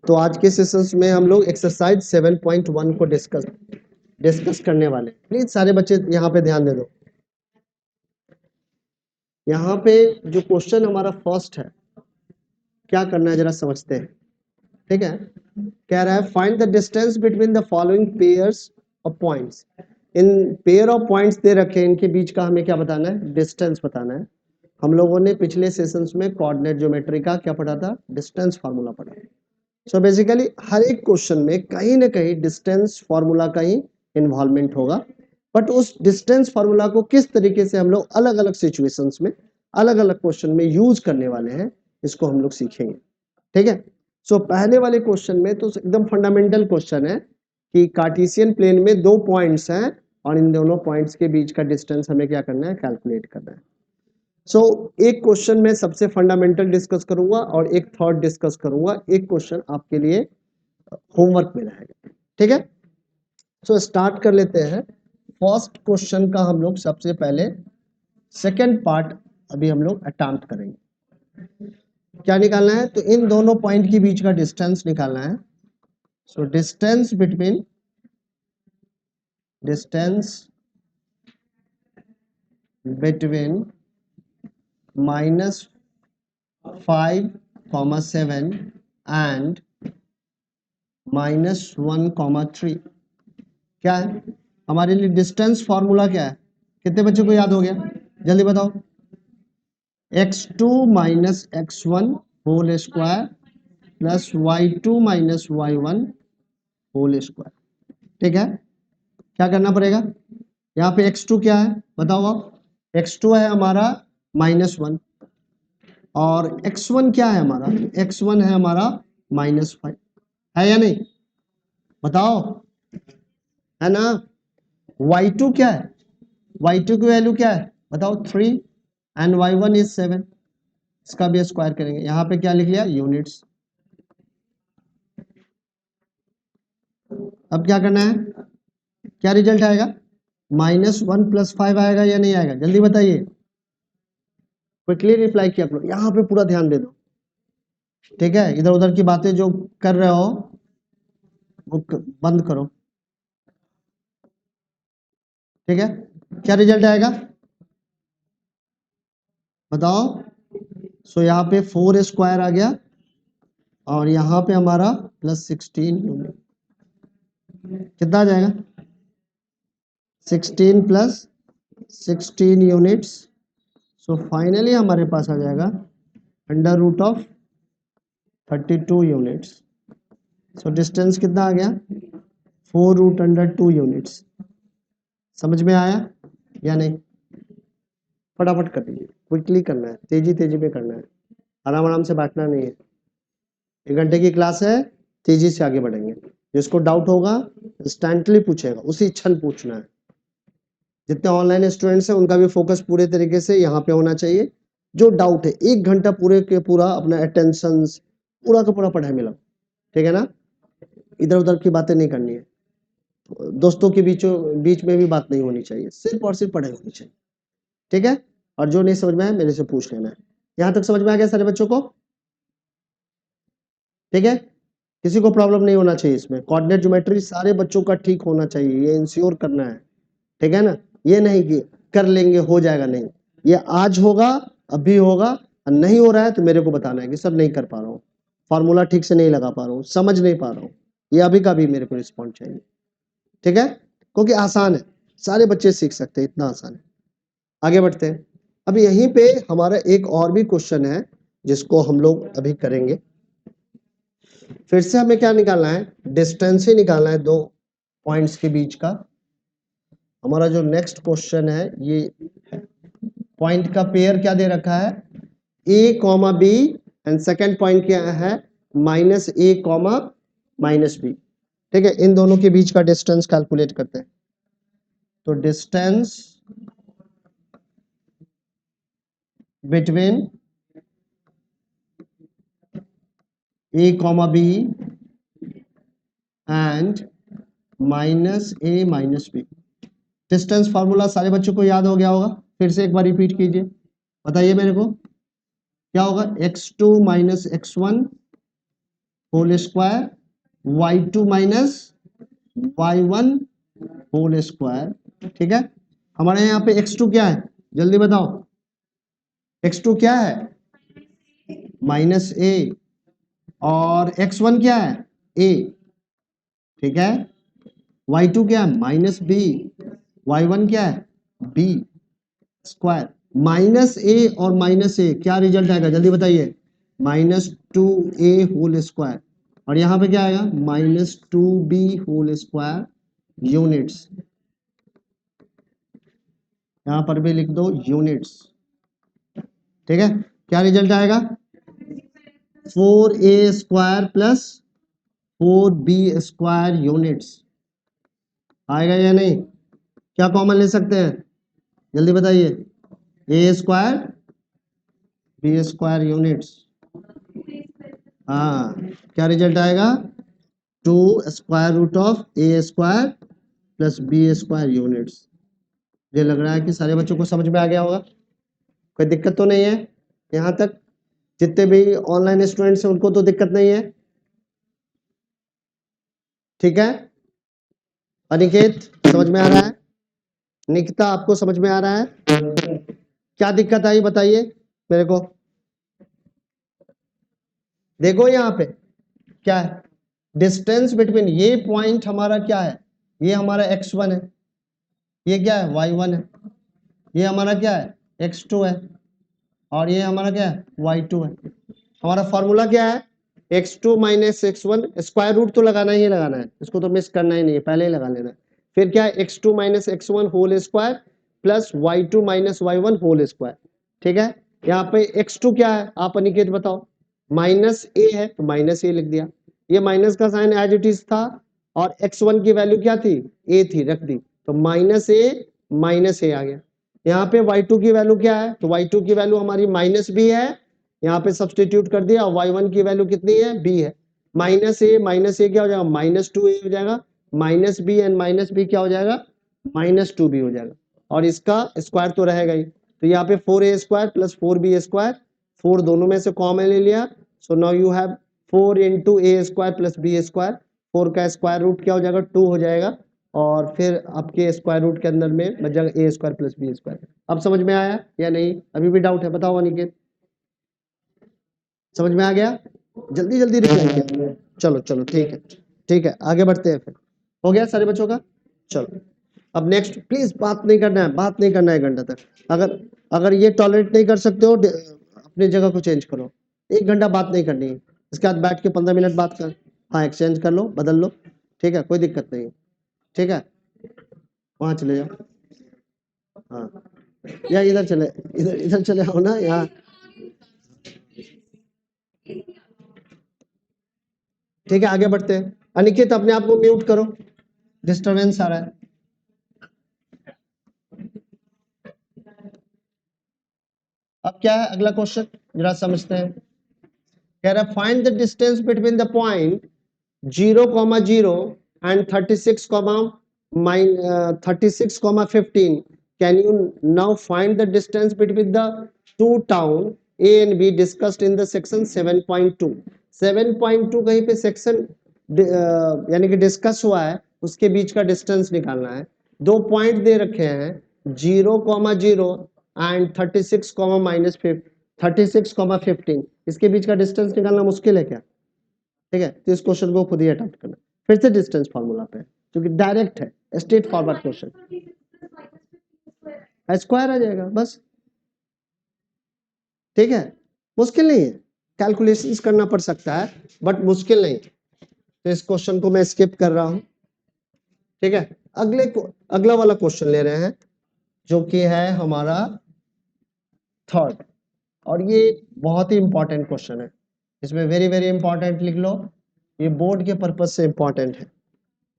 तो आज के सेशंस में हम लोग एक्सरसाइज 7.1 को डिस्कस करने वाले हैं। प्लीज सारे बच्चे यहाँ पे ध्यान दे दो। यहाँ पे जो क्वेश्चन हमारा फर्स्ट है, क्या करना है जरा समझते हैं। ठीक है, कह रहा है find the distance between the following pairs of points. इन पेयर ऑफ पॉइंट्स दे रखे हैं, इनके बीच का हमें क्या बताना है, डिस्टेंस बताना है। हम लोगों ने पिछले सेशंस में कोऑर्डिनेट ज्योमेट्री का क्या पढ़ा था, डिस्टेंस फार्मूला पढ़ा। सो बेसिकली हर एक क्वेश्चन में कहीं ना कहीं डिस्टेंस फार्मूला का ही इन्वॉल्वमेंट होगा, बट उस डिस्टेंस फार्मूला को किस तरीके से हम लोग अलग अलग सिचुएशंस में अलग अलग क्वेश्चन में यूज करने वाले हैं, इसको हम लोग सीखेंगे। ठीक है, सो पहले वाले क्वेश्चन में तो एकदम फंडामेंटल क्वेश्चन है कि कार्टेशियन प्लेन में दो पॉइंट्स हैं और इन दोनों पॉइंट्स के बीच का डिस्टेंस हमें क्या करना है, कैलकुलेट करना है। सो एक क्वेश्चन में सबसे फंडामेंटल डिस्कस करूंगा और एक थर्ड डिस्कस करूंगा। एक क्वेश्चन आपके लिए होमवर्क में रहेगा। ठीक है, सो स्टार्ट कर लेते हैं। फर्स्ट क्वेश्चन का हम लोग सबसे पहले सेकंड पार्ट अभी हम लोग अटेम्प्ट करेंगे। क्या निकालना है, तो इन दोनों पॉइंट के बीच का डिस्टेंस निकालना है। सो डिस्टेंस बिटवीन -5,7 एंड -1,3 क्या है हमारे लिए डिस्टेंस फॉर्मूला। क्या है, कितने बच्चों को याद हो गया, जल्दी बताओ। x2 minus x1 whole square plus y2 minus y1 whole square. ठीक है, क्या करना पड़ेगा, यहाँ पे x2 क्या है बताओ आप। x2 है हमारा -1 और x1 क्या है हमारा, x1 है हमारा -5, है या नहीं बताओ, है ना। y2 क्या है, y2 की वैल्यू क्या है बताओ 3 एंड y1 इज 7। इसका भी स्क्वायर करेंगे, यहाँ पे क्या लिख लिया, यूनिट्स। अब क्या करना है, क्या रिजल्ट आएगा, -1 + 5 आएगा या नहीं आएगा, जल्दी बताइए। क्विकली रिप्लाई किया करो, यहाँ पे पूरा ध्यान दे दो। ठीक है, इधर उधर की बातें जो कर रहे हो वो बंद करो। ठीक है, क्या रिजल्ट आएगा बताओ। सो यहाँ पे 4 स्क्वायर आ गया और यहाँ पे हमारा +16 यूनिट, कितना आ जाएगा, 16 + 16 यूनिट्स। सो फाइनली हमारे पास आ जाएगा √32 यूनिट्स। सो डिस्टेंस कितना आ गया, 4√2 यूनिट्स। समझ में आया या नहीं, फटाफट कर दीजिए, क्विकली करना है, तेजी तेजी में करना है, आराम आराम से बैठना नहीं है। 1 घंटे की क्लास है, तेजी से आगे बढ़ेंगे। जिसको डाउट होगा इंस्टेंटली पूछेगा, उसी क्षण पूछना है। जितने ऑनलाइन स्टूडेंट्स हैं उनका भी फोकस पूरे तरीके से यहाँ पे होना चाहिए। जो डाउट है 1 घंटा पूरे के पूरा अपना अटेंशन पूरा का पूरा पढ़ाई में लगाओ। ठीक है ना, इधर उधर की बातें नहीं करनी है, दोस्तों के बीच में भी बात नहीं होनी चाहिए, सिर्फ और सिर्फ पढ़ाई होनी चाहिए। ठीक है, और जो नहीं समझ में आया मेरे से पूछ लेना है। यहाँ तक समझ में आ गया सारे बच्चों को, ठीक है, किसी को प्रॉब्लम नहीं होना चाहिए इसमें। कोऑर्डिनेट ज्योमेट्री सारे बच्चों का ठीक होना चाहिए, ये इंश्योर करना है। ठीक है ना, ये नहीं कि कर लेंगे हो जाएगा, नहीं, ये आज होगा, अभी होगा, और नहीं हो रहा है तो मेरे को बताना है कि सर नहीं कर पा रहा हूँ, फार्मूला ठीक से नहीं लगा पा रहा हूँ, समझ नहीं पा रहा हूँ, ये अभी का भी मेरे को रिस्पॉन्ड चाहिए। ठीक है, क्योंकि आसान है, सारे बच्चे सीख सकते हैं, इतना आसान है। आगे बढ़ते हैं। अभी यहीं पे हमारा एक और भी क्वेश्चन है जिसको हम लोग अभी करेंगे। फिर से हमें क्या निकालना है, डिस्टेंस ही निकालना है दो पॉइंट्स के बीच का। हमारा जो नेक्स्ट क्वेश्चन है ये पॉइंट का पेयर क्या दे रखा है, a, b and second point क्या है, -a, -b। ठीक है, इन दोनों के बीच का डिस्टेंस कैलकुलेट करते हैं। तो distance between a, b and -a, -b। Distance formula सारे बच्चों को याद हो गया होगा, फिर से एक बार रिपीट कीजिए, बताइए मेरे को क्या होगा, x2 - x1 whole square, y2 minus y1 whole square. ठीक है, हमारे यहाँ पे x2 क्या है, जल्दी बताओ, x2 क्या है, माइनस ए, और x1 क्या है, a। ठीक है, y2 क्या है, माइनस बी, y1 क्या है, b स्क्वायर। माइनस ए और माइनस ए क्या रिजल्ट आएगा, जल्दी बताइए, -2a होल स्क्वायर, और यहाँ पे क्या आएगा, -2b होल स्क्वायर यूनिट्स। यहाँ पर भी लिख दो यूनिट्स। ठीक है, क्या रिजल्ट आएगा, 4a square plus 4b square units आएगा या नहीं। क्या कॉमन ले सकते हैं, जल्दी बताइए, A square B square units. हाँ, क्या रिजल्ट आएगा, 2 square root of A square plus B square units. मुझे लग रहा है कि सारे बच्चों को समझ में आ गया होगा, कोई दिक्कत तो नहीं है, यहाँ तक जितने भी ऑनलाइन स्टूडेंट्स हैं उनको तो दिक्कत नहीं है। ठीक है, अनिकेत समझ में आ रहा है, निकिता आपको समझ में आ रहा है, क्या दिक्कत आई बताइए मेरे को। देखो यहाँ पे क्या है, डिस्टेंस बिटवीन, ये पॉइंट हमारा क्या है, ये हमारा x1 है, ये क्या है y1 है, ये हमारा क्या है x2 है, और ये हमारा क्या है y2 है। हमारा फॉर्मूला क्या है, x2 minus x1, square root तो लगाना ही लगाना है, इसको तो मिस करना ही नहीं है, पहले ही लगा लेना है। फिर क्या है, x2 minus x1 whole square plus y2 minus y1 whole square. ठीक है, यहाँ पे x2 क्या है, आप अनिकेत बताओ, माइनस ए है तो माइनस ए लिख दिया, ये माइनस का साइन एज इट इज था, और x1 की वैल्यू क्या थी, ए थी, रख दी, तो माइनस ए आ गया। यहाँ पे y2 की वैल्यू क्या है, तो y2 की वैल्यू हमारी माइनस बी है, यहाँ पे सब्सटीट्यूट कर दिया, y1 की वैल्यू कितनी है, b है, माइनस ए क्या हो जाएगा, -2a हो जाएगा, minus B and minus B क्या हो जाएगा, -2b हो जाएगा, और इसका स्क्वायर तो रहेगा ही, तो यहाँ पे 4a square plus 4b square, 4 दोनों में से कॉमन ले लिया, so now you have 4 into A square plus B square, 4 का स्क्वायर रूट क्या हो जाएगा, 2 हो जाएगा, और फिर आपके स्क्वायर रूट के अंदर में बच जाएगा ए स्क्वायर प्लस बी स्क्वायर। अब समझ में आया या नहीं, अभी भी डाउट है, बताओ अनिकेत, समझ में आ गया, जल्दी जल्दी रिप्लाई किया, चलो चलो ठीक है, ठीक है, आगे बढ़ते हैं, फिर हो गया सारे बच्चों का। चलो अब नेक्स्ट, प्लीज बात नहीं करना है, बात नहीं करना है घंटा तक, अगर अगर ये टॉलरेट नहीं कर सकते हो अपनी जगह को चेंज करो, 1 घंटा बात नहीं करनी है, इसके बाद बैठ के 15 मिनट बात कर, हाँ एक्सचेंज कर लो, बदल लो, ठीक है, कोई दिक्कत नहीं है, ठीक है, वहां चले जाओ, हाँ, या इधर चले, इधर इधर चले आओ ना यहाँ, ठीक है, आगे बढ़ते हैं। अनिकेत अपने आप को म्यूट करो, डिस्टरबेंस आ रहा है। अब क्या है अगला क्वेश्चन, जरा समझते हैं, कह रहा है find the distance between the point 0,0 and 36, 36,15. Can you now find the distance between the two town A and B discussed in the section 7.2. 7.2 कहीं पे सेक्शन यानी कि डिस्कस हुआ है, उसके बीच का डिस्टेंस निकालना है। दो पॉइंट दे रखे हैं 0,0 एंड 36, -15, इसके बीच का डिस्टेंस निकालना मुश्किल है क्या, ठीक है, तो इस क्वेश्चन को खुद ही अटेम्प्ट करना, फिर से डिस्टेंस फार्मूला पे, क्योंकि डायरेक्ट है, स्ट्रेट फॉरवर्ड क्वेश्चन, स्क्वायर आ जाएगा बस, ठीक है, मुश्किल नहीं है, कैलकुलेशंस करना पड़ सकता है बट मुश्किल नहीं, तो इस क्वेश्चन को मैं स्किप कर रहा हूं, ठीक है। अगला वाला क्वेश्चन ले रहे हैं जो कि है हमारा थर्ड, और ये बहुत ही इंपॉर्टेंट क्वेश्चन है, इसमें वेरी वेरी इंपॉर्टेंट लिख लो, ये बोर्ड के पर्पज से इंपॉर्टेंट है,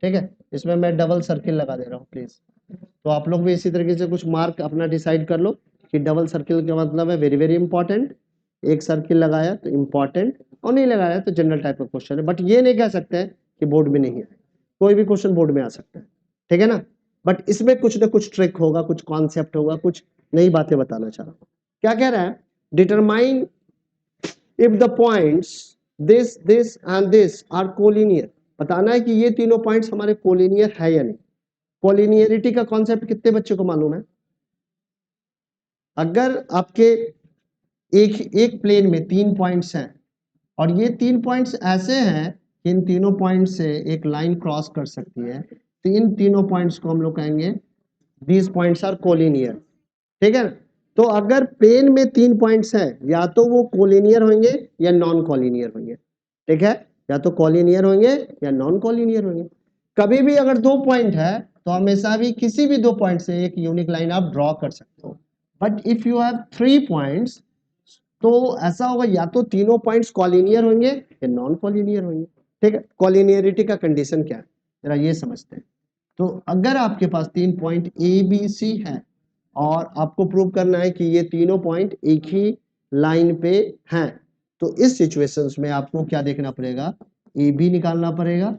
ठीक है, इसमें मैं डबल सर्किल लगा दे रहा हूँ प्लीज, तो आप लोग भी इसी तरीके से कुछ मार्क अपना डिसाइड कर लो कि डबल सर्किल का मतलब है वेरी वेरी इंपॉर्टेंट, एक सर्किल लगाया तो इंपॉर्टेंट, और नहीं लगाया तो जनरल टाइप का क्वेश्चन है, बट ये नहीं कह सकते हैं कि बोर्ड में नहीं है, कोई भी क्वेश्चन बोर्ड में आ सकता है, ठीक है ना, बट इसमें कुछ ना कुछ ट्रिक होगा, कुछ कॉन्सेप्ट होगा, कुछ नई बातें बताना चाह रहा हूँ। क्या कह रहा है, determine if the points this and this are collinear. बताना है कि ये तीनों पॉइंट्स हमारे कोलिनियर है या नहीं। कोलिनियरिटी का कॉन्सेप्ट कितने बच्चों को मालूम है? अगर आपके एक प्लेन में 3 पॉइंट्स हैं और ये 3 पॉइंट्स ऐसे हैं कि इन तीनों पॉइंट से एक लाइन क्रॉस कर सकती है, तो इन तीनों पॉइंट्स को हम लोग कहेंगे दीज पॉइंट्स आर कोलिनियर। ठीक है, तो अगर प्लेन में 3 पॉइंट्स हैं, या तो वो कोलिनियर होंगे या नॉन कोलिनियर होंगे। ठीक है, या तो कोलिनियर होंगे या नॉन कोलिनियर होंगे। कभी भी अगर 2 पॉइंट है तो हमेशा भी किसी भी 2 पॉइंट से एक यूनिक लाइन आप ड्रॉ कर सकते हो। But if you have 3 points, तो ऐसा होगा या तो तीनों पॉइंट्स कॉलिनियर होंगे या नॉन कॉलिनियर होंगे। ठीक है, कॉलिनियरिटी का कंडीशन क्या है जरा ये समझते हैं। तो अगर आपके पास 3 पॉइंट ए बी सी है और आपको प्रूव करना है कि ये तीनों पॉइंट एक ही लाइन पे हैं, तो इस सिचुएशंस में आपको क्या देखना पड़ेगा? ए बी निकालना पड़ेगा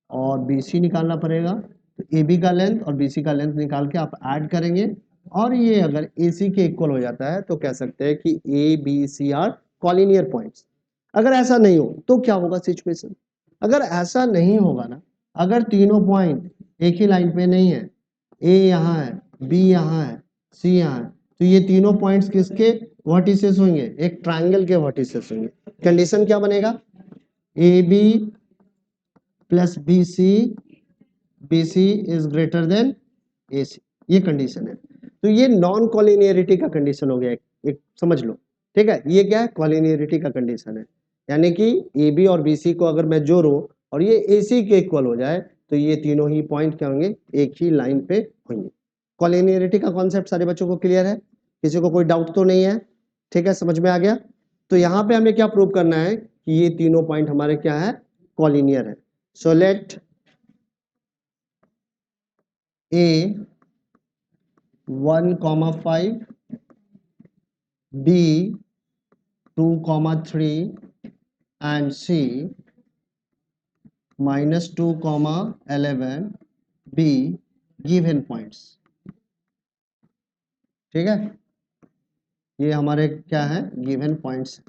और बी सी निकालना पड़ेगा। तो ए बी का लेंथ और बी सी का लेंथ निकाल के आप ऐड करेंगे, और ये अगर ए सी के इक्वल हो जाता है तो कह सकते हैं कि A B C are collinear points. अगर ऐसा नहीं हो तो क्या होगा सिचुएशन? अगर ऐसा नहीं होगा ना, अगर तीनों पॉइंट एक ही लाइन पे नहीं है, ए यहाँ है, बी यहाँ है, सी यहाँ है, तो ये तीनों पॉइंट्स किसके वर्टिसेस होंगे? एक ट्रायंगल के वर्टिसेस होंगे। कंडीशन क्या बनेगा? A B plus B C, B C is greater than A C, ये कंडीशन है। तो ये नॉन कॉलिनियरिटी का कंडीशन हो गया, एक समझ लो। ठीक है, ये क्या है? कॉलिनियरिटी का कंडीशन है। यानी कि ए बी और बी सी को अगर मैं जोड़ूं और ये ए सी के इक्वल हो जाए, तो ये तीनों ही पॉइंट क्या होंगे? एक ही लाइन पे होंगे। कॉलिनियरिटी का कॉन्सेप्ट सारे बच्चों को क्लियर है? किसी को कोई डाउट तो नहीं है? ठीक है, समझ में आ गया? तो यहाँ पे हमें क्या प्रूव करना है कि ये तीनों पॉइंट हमारे क्या है? कॉलिनियर है। So let A 1,5, B 2,3 and C -2,11 be given points। ठीक है, ये हमारे क्या है? Given points.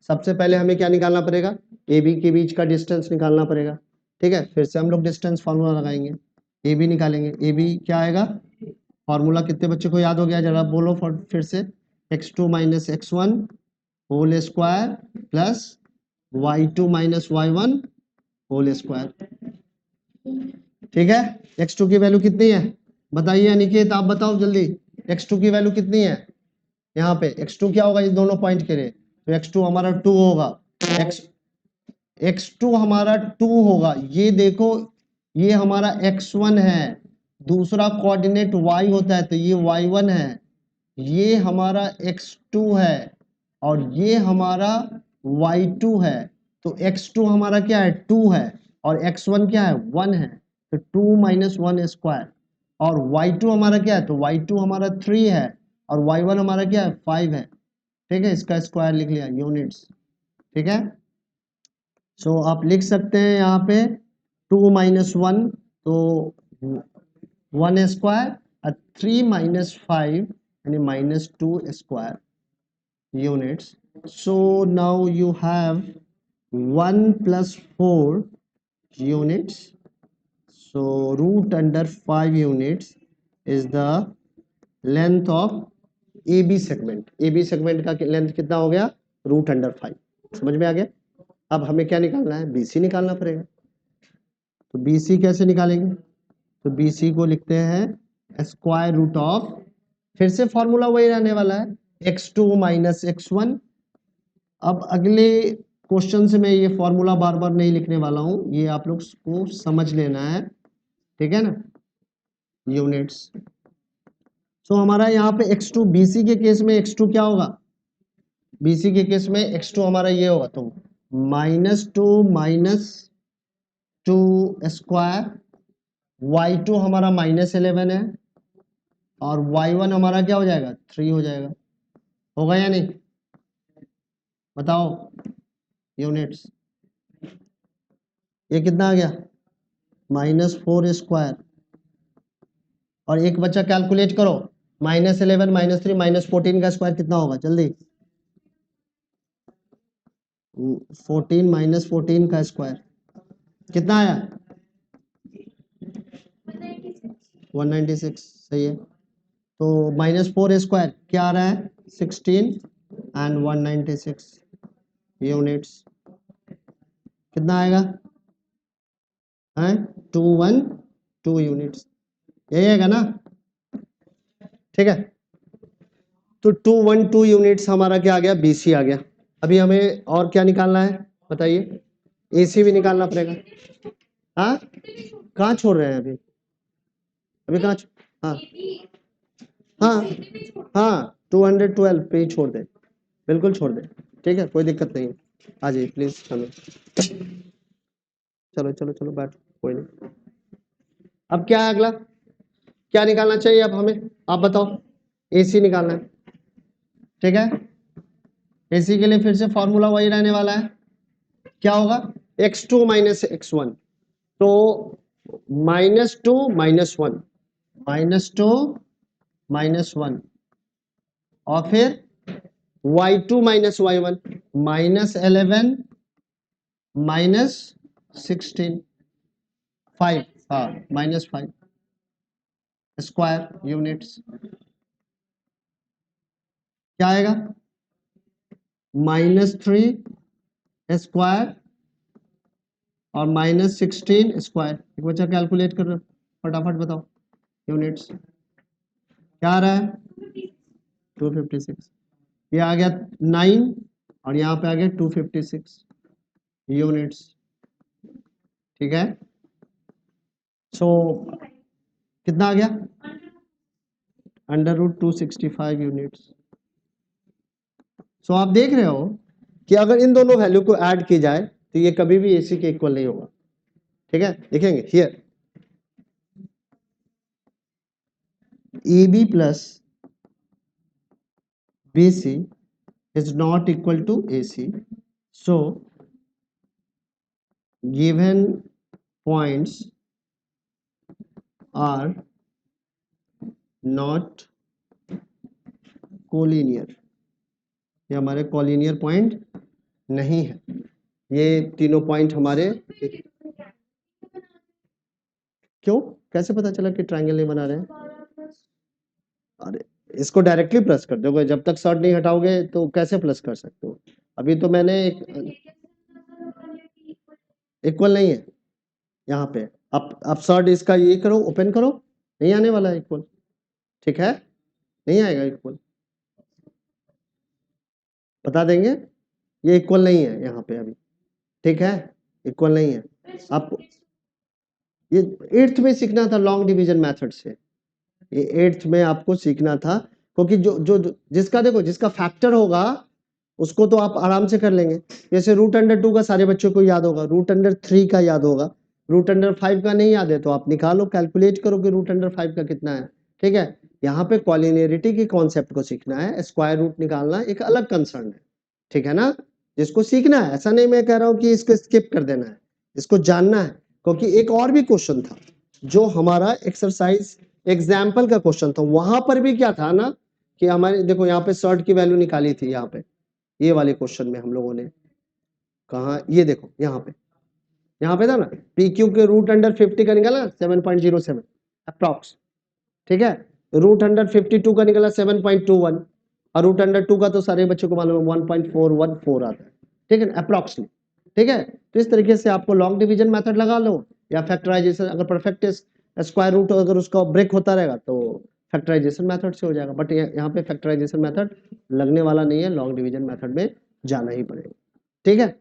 सबसे पहले हमें क्या निकालना पड़ेगा? ए बी के बीच का डिस्टेंस निकालना पड़ेगा। ठीक है, फिर से हम लोग डिस्टेंस फार्मूला लगाएंगे, ए बी निकालेंगे। ए बी क्या आएगा? फार्मूला कितने बच्चों को याद हो गया जरा बोलो फिर से। x2 minus x1 whole square plus y2 minus y1 whole square. ठीक है, x2 की वैल्यू कितनी है बताइए अनिकेत, आप बताओ जल्दी। x2 की वैल्यू कितनी है? यहाँ पे x2 क्या होगा इस दोनों पॉइंट के लिए? तो x2 हमारा 2 होगा। x2 हमारा 2 होगा। ये देखो, ये हमारा x1 है, दूसरा कोऑर्डिनेट y होता है तो ये y1 है, ये हमारा x2 है और ये हमारा y2 है। तो x2 हमारा क्या है? 2 है, और x1 क्या है? 1 है। तो 2 माइनस 1 स्क्वायर। और y2 हमारा क्या है? तो y2 हमारा 3 है और y1 हमारा क्या है? 5 है। ठीक है, इसका स्क्वायर लिख लिया, यूनिट्स। ठीक है, सो आप लिख सकते हैं यहाँ पे 2 माइनस 1 तो 1 स्क्वायर और 3 माइनस 5 यानी -2 square units. So now you have 1 plus 4 units. So root under 5 units is the length of AB segment. AB segment का लेंथ कितना हो गया? Root under 5। समझ में आ गया? अब हमें क्या निकालना है? BC निकालना पड़ेगा। तो BC कैसे निकालेंगे? तो BC को लिखते हैं स्क्वायर रूट ऑफ, फिर से फॉर्मूला वही रहने वाला है, x2 माइनस x1। अब अगले क्वेश्चन से मैं ये फॉर्मूला बार बार नहीं लिखने वाला हूं, ये आप लोग को समझ लेना है। ठीक है ना, यूनिट्स। सो हमारा यहाँ पे x2 BC के केस में x2 क्या होगा? BC के केस में x2 हमारा ये होगा, तो -2 माइनस 2 स्क्वायर, y2 हमारा -11 है और y1 हमारा क्या हो जाएगा? 3 हो जाएगा। होगा या नहीं बताओ यूनिट्स? ये कितना आ गया? -4 स्क्वायर, और एक बच्चा कैलकुलेट करो, -11 -3 -14 का स्क्वायर कितना होगा? जल्दी 14 माइनस 14 का स्क्वायर कितना आया? 196 सही है। तो -4 स्क्वायर क्या आ रहा है? 16 एंड 196 यूनिट्स कितना आएगा? है 212 यूनिट्स, यही आएगा ना? ठीक है, तो 212 यूनिट्स हमारा क्या आ गया? BC आ गया। अभी हमें और क्या निकालना है बताइए? AC भी निकालना पड़ेगा। हाँ कहाँ छोड़ रहे हैं अभी? अभी कहाँ हाँ हाँ हाँ 212 पे ही छोड़ दे, बिल्कुल छोड़ दे, ठीक है, कोई दिक्कत नहीं है। आ जाइए प्लीज चलो चलो चलो चलो बैठ, कोई नहीं। अब क्या है अगला, क्या निकालना चाहिए अब हमें? आप बताओ। AC निकालना है, ठीक है। AC के लिए फिर से फॉर्मूला वही रहने वाला है, क्या होगा? x2 माइनस x1, तो -2 -1 -2 -1 और फिर y2 माइनस y1 -11 -16 5, हाँ -5 स्क्वायर यूनिट्स क्या आएगा? -3 स्क्वायर और -16 स्क्वायर। एक बच्चा कैलकुलेट कर फटाफट बताओ यूनिट्स क्या आ रहा है? 256, ये आ गया 9 और यहाँ पे आ गया 256 यूनिट्स, ठीक है। सो कितना आ गया? √265 यूनिट्स। सो आप देख रहे हो कि अगर इन दोनों वैल्यू को ऐड की जाए तो ये कभी भी AC के इक्वल नहीं होगा, ठीक है। देखेंगे here AB plus BC is not equal to AC, so given points are not collinear, ये हमारे कॉलिनियर पॉइंट नहीं है। ये तीनों पॉइंट हमारे, क्यों कैसे पता चला कि ट्रायंगल नहीं बना रहे हैं? अरे इसको डायरेक्टली प्लस कर दोगे, जब तक शॉर्ट नहीं हटाओगे तो कैसे प्लस कर सकते हो? अभी तो मैंने इक्वल नहीं है यहाँ पे। अब शॉर्ट इसका ये करो, ओपन करो, नहीं आने वाला है इक्वल, ठीक है, नहीं आएगा इक्वल, बता देंगे ये इक्वल नहीं है यहाँ पे अभी, ठीक है, इक्वल नहीं है। आपको ये 8th में सीखना था लॉन्ग डिवीजन मेथड से, ये 8th में आपको सीखना था, क्योंकि जो जिसका देखो जिसका फैक्टर होगा उसको तो आप आराम से कर लेंगे। जैसे √2 का सारे बच्चों को याद होगा, √3 का याद होगा, √5 का नहीं याद है तो आप निकालो, कैलकुलेट करो कि √5 का कितना है, ठीक है। यहाँ पे कॉलिनियरिटी के कॉन्सेप्ट को सीखना है, स्क्वायर रूट निकालना एक अलग कंसर्न है, ठीक है ना, जिसको सीखना है। ऐसा नहीं मैं कह रहा हूँ कि इसको स्किप कर देना है, इसको जानना है, क्योंकि एक और भी क्वेश्चन था जो हमारा एक्सरसाइज एग्जाम्पल का क्वेश्चन था, वहां पर भी क्या था ना कि हमारे देखो यहाँ पे शॉर्ट की वैल्यू निकाली थी, यहाँ पे ये वाले क्वेश्चन में हम लोगों ने कहा, ये देखो यहाँ पे था ना PQ के √50 का निकाला 7.07 अप्रॉक्स, ठीक है। √52 का निकाला 7.21 और √2 का तो सारे बच्चों को मालूम है 1.414 आता है, ठीक है, अप्रॉक्सली, ठीक है। तो इस तरीके से आपको लॉन्ग डिवीजन मेथड लगा लो या फैक्टराइजेशन, अगर परफेक्ट स्क्वायर रूट अगर उसका ब्रेक होता रहेगा तो फैक्टराइजेशन मेथड से हो जाएगा, बट यहाँ पे फैक्टराइजेशन मेथड लगने वाला नहीं है, लॉन्ग डिवीजन मेथड में जाना ही पड़ेगा, ठीक है।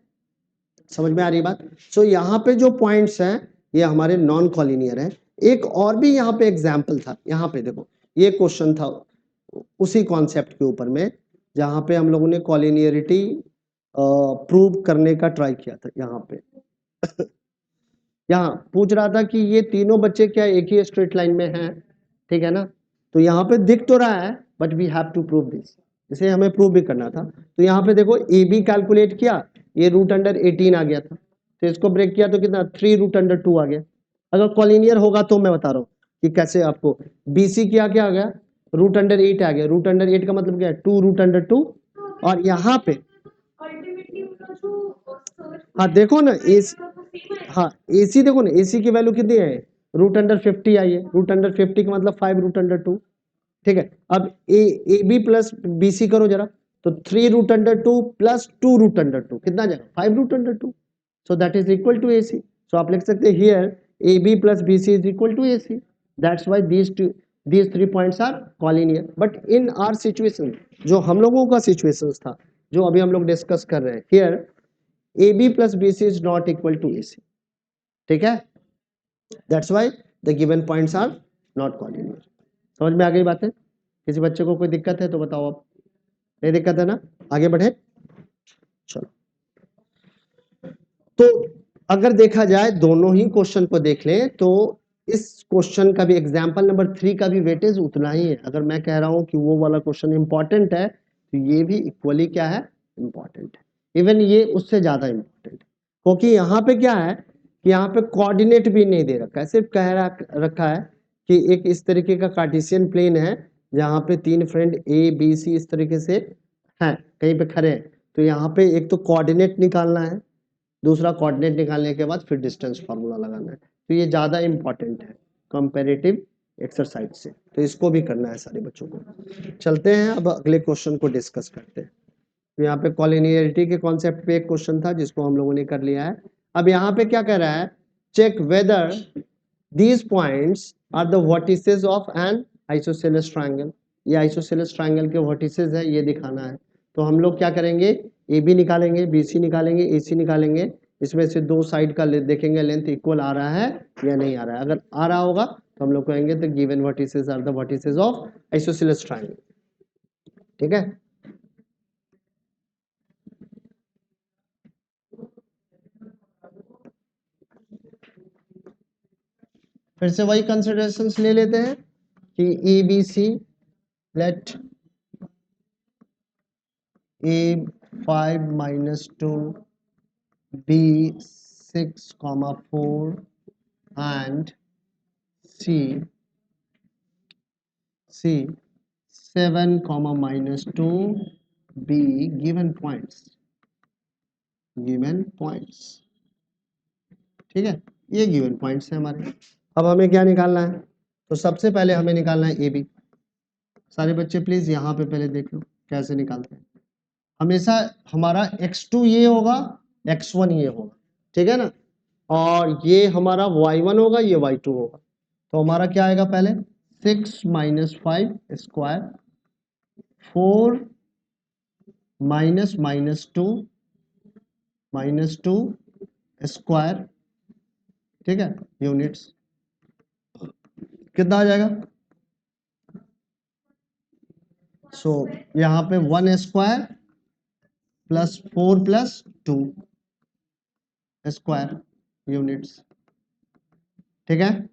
समझ में आ रही बात? सो यहाँ पे जो पॉइंट्स हैं ये हमारे नॉन कॉलिनियर है। एक और भी यहाँ पे एग्जाम्पल था, यहाँ पे देखो ये क्वेश्चन था उसी कॉन्सेप्ट के ऊपर में, जहाँ पे हम लोगों ने कॉलिनियरिटी प्रूव करने का ट्राई किया था। यहाँ पे यहाँ पूछ रहा था कि ये तीनों बच्चे क्या एक ही स्ट्रेट लाइन में हैं, ठीक है ना, तो यहाँ पे दिख तो रहा है but we have to prove this, इसे हमें प्रूव भी करना था। तो यहाँ पे देखो AB कैलकुलेट किया, ये √18 आ गया था, तो इसको ब्रेक किया तो कितना 3√2 आ गया। अगर कॉलिनियर होगा तो मैं बता रहा हूँ कि कैसे आपको। BC क्या क्या आ गया, √8 आ गया, √8 का मतलब क्या है 2√2, और यहाँ पे हाँ देखो ना हाँ AC देखो ना, AC की वैल्यू कितनी है, रूट अंडर 50 आई है, रूट अंडर 50 का मतलब 5 रूट अंडर 2, ठीक है। अब ए बी प्लस BC करो जरा, तो 3 root under 2 plus 2 root under 2 कितना आ जाएगा, 5 root under 2, so that is equal to AC। So आप लिख सकते हैं here AB plus BC is equal to AC, that's why these 3 points are collinear। But in our situation, जो हम लोगों का सिचुएशन था, जो अभी हम लोग डिस्कस कर रहे हैं, here AB plus BC is not equal to AC, ठीक है, that's why the given points are not collinear। समझ में आ गई बातें? किसी बच्चे को कोई दिक्कत है तो बताओ आप, नहीं दिक्कत है ना, आगे बढ़े। चलो, तो अगर देखा जाए दोनों ही क्वेश्चन को देख लें तो इस क्वेश्चन का भी एग्जाम्पल नंबर 3 का भी वेटेज उतना ही है। अगर मैं कह रहा हूं कि वो वाला क्वेश्चन इंपॉर्टेंट है तो ये भी इक्वली क्या है, इंपॉर्टेंट है, इवन ये उससे ज्यादा इंपॉर्टेंट है, क्योंकि यहाँ पे क्या है कि यहाँ पे कोऑर्डिनेट भी नहीं दे रखा है, सिर्फ रखा है कि एक इस तरीके का कार्टेशियन प्लेन है जहाँ पे 3 फ्रेंड ABC इस तरीके से हैं, कहीं पे खड़े हैं, तो यहाँ पे एक तो कोऑर्डिनेट निकालना है, दूसरा कोऑर्डिनेट निकालने के बाद फिर डिस्टेंस फार्मूला लगाना है, तो ये ज़्यादा इंपॉर्टेंट है कंपैरेटिव एक्सरसाइज से, तो इसको भी करना है सारे बच्चों को। चलते हैं अब अगले क्वेश्चन को डिस्कस करते हैं। तो यहाँ पे कॉलिनियरिटी के कॉन्सेप्ट पे एक क्वेश्चन था जिसको हम लोगों ने कर लिया है। अब यहाँ पे क्या कह रहा है, check whether these points are the vertices of an isosceles triangle, ये आइसोसेलेस ट्रायंगल के वर्टिसेस है, ये दिखाना है। तो हम लोग क्या करेंगे, ए बी निकालेंगे, BC निकालेंगे, AC निकालेंगे, इसमें से दो साइड का देखेंगे लेंथ इक्वल आ रहा है या नहीं आ रहा है, अगर आ रहा होगा तो हम लोग कहेंगे तो given vertices are the vertices of isosceles triangle, ठीक है। फिर से वही कंसिडरेशंस ले लेते हैं कि ABC late A5 minus 2 B6 comma 4 and C7 comma minus 2 B given points, ठीक है, ये गिवन पॉइंट्स है हमारे। अब हमें क्या निकालना है, तो सबसे पहले हमें निकालना है AB। सारे बच्चे प्लीज यहाँ पे पहले देख लो कैसे निकालते हैं। हमेशा हमारा x2 ये होगा, x1 ये होगा, ठीक है ना, और ये हमारा y1 होगा, ये y2 होगा। तो हमारा क्या आएगा, पहले 6 minus 5 square, 4 minus minus 2 square, ठीक है, यूनिट्स कितना आ जाएगा, सो यहाँ पे 1 square plus 4 plus 2 square units, ठीक है।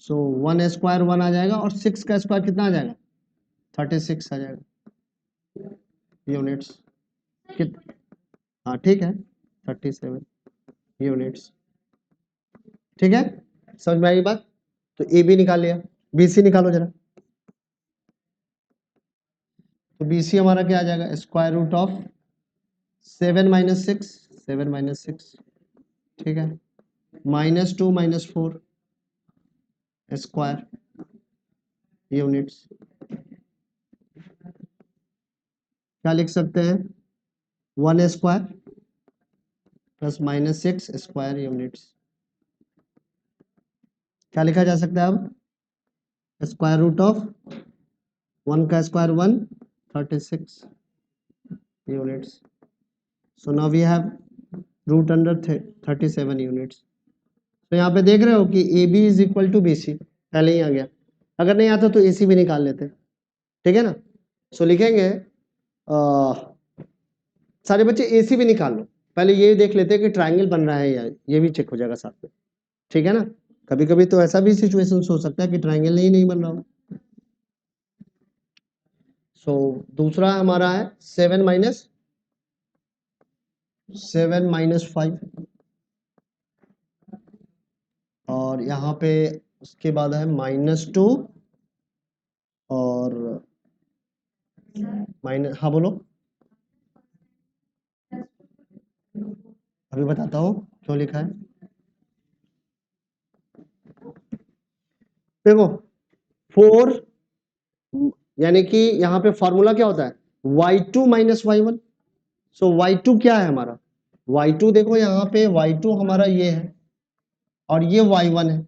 सो 1 स्क्वायर 1 आ जाएगा और 6 का स्क्वायर कितना आ जाएगा, 36 आ जाएगा यूनिट्स, कित हाँ ठीक है, 37 यूनिट्स, ठीक है, समझ में आई बात। तो AB निकाल लिया, BC निकालो जरा, तो BC हमारा क्या आ जाएगा, स्क्वायर रूट ऑफ 7 माइनस 6, ठीक है, माइनस 2 माइनस 4 स्क्वायर यूनिट्स, क्या लिख सकते हैं, 1 square plus minus 6 square units, क्या लिखा जा सकता है अब, स्क्वायर रूट ऑफ 1 का square 1, 36 units, so now we have root under 37 units. तो यहाँ पे देख रहे हो कि AB is equal to BC, पहले ही आ गया, अगर नहीं आता तो AC भी निकाल लेते, ठीक है ना। सो लिखेंगे सारे बच्चे AC भी निकाल लो, पहले ये देख लेते हैं कि ट्रायंगल बन रहा है या, ये भी चेक हो जाएगा साथ में, ठीक है ना। कभी कभी तो ऐसा भी सिचुएशन हो सकता है कि ट्रायंगल नहीं बन रहा हो। सो दूसरा हमारा है 7 माइनस 5, और यहाँ पे उसके बाद है -2 और माइनस, हाँ बोलो, अभी बताता हूँ क्यों लिखा है। देखो 4 यानी कि यहाँ पे फॉर्मूला क्या होता है y2 माइनस y1। सो y2 क्या है हमारा, y2 देखो यहाँ पे y2 हमारा ये है और ये y1 है,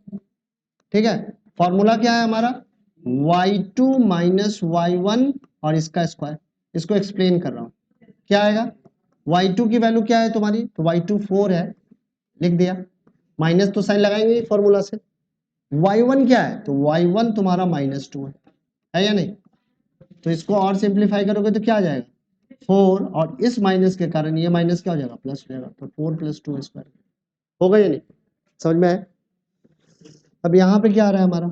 ठीक है। फॉर्मूला क्या है हमारा y2 माइनस y1 और इसका स्क्वायर। इसको एक्सप्लेन कर रहा हूँ, क्या आएगा y2 की वैल्यू क्या है तुम्हारी, तो y2 4 है, लिख दिया, माइनस तो साइन लगाएंगे फॉर्मूला से। y1 क्या है, तो y1 तुम्हारा -2 है या नहीं। तो इसको और सिंप्लीफाई करोगे तो क्या आ जाएगा 4, और इस माइनस के कारण ये माइनस क्या हो जाएगा प्लस हो जाएगा, तो 4 + 2 स्क्वायर होगा या नहीं, समझ में आया। अब यहाँ पे क्या आ रहा है हमारा,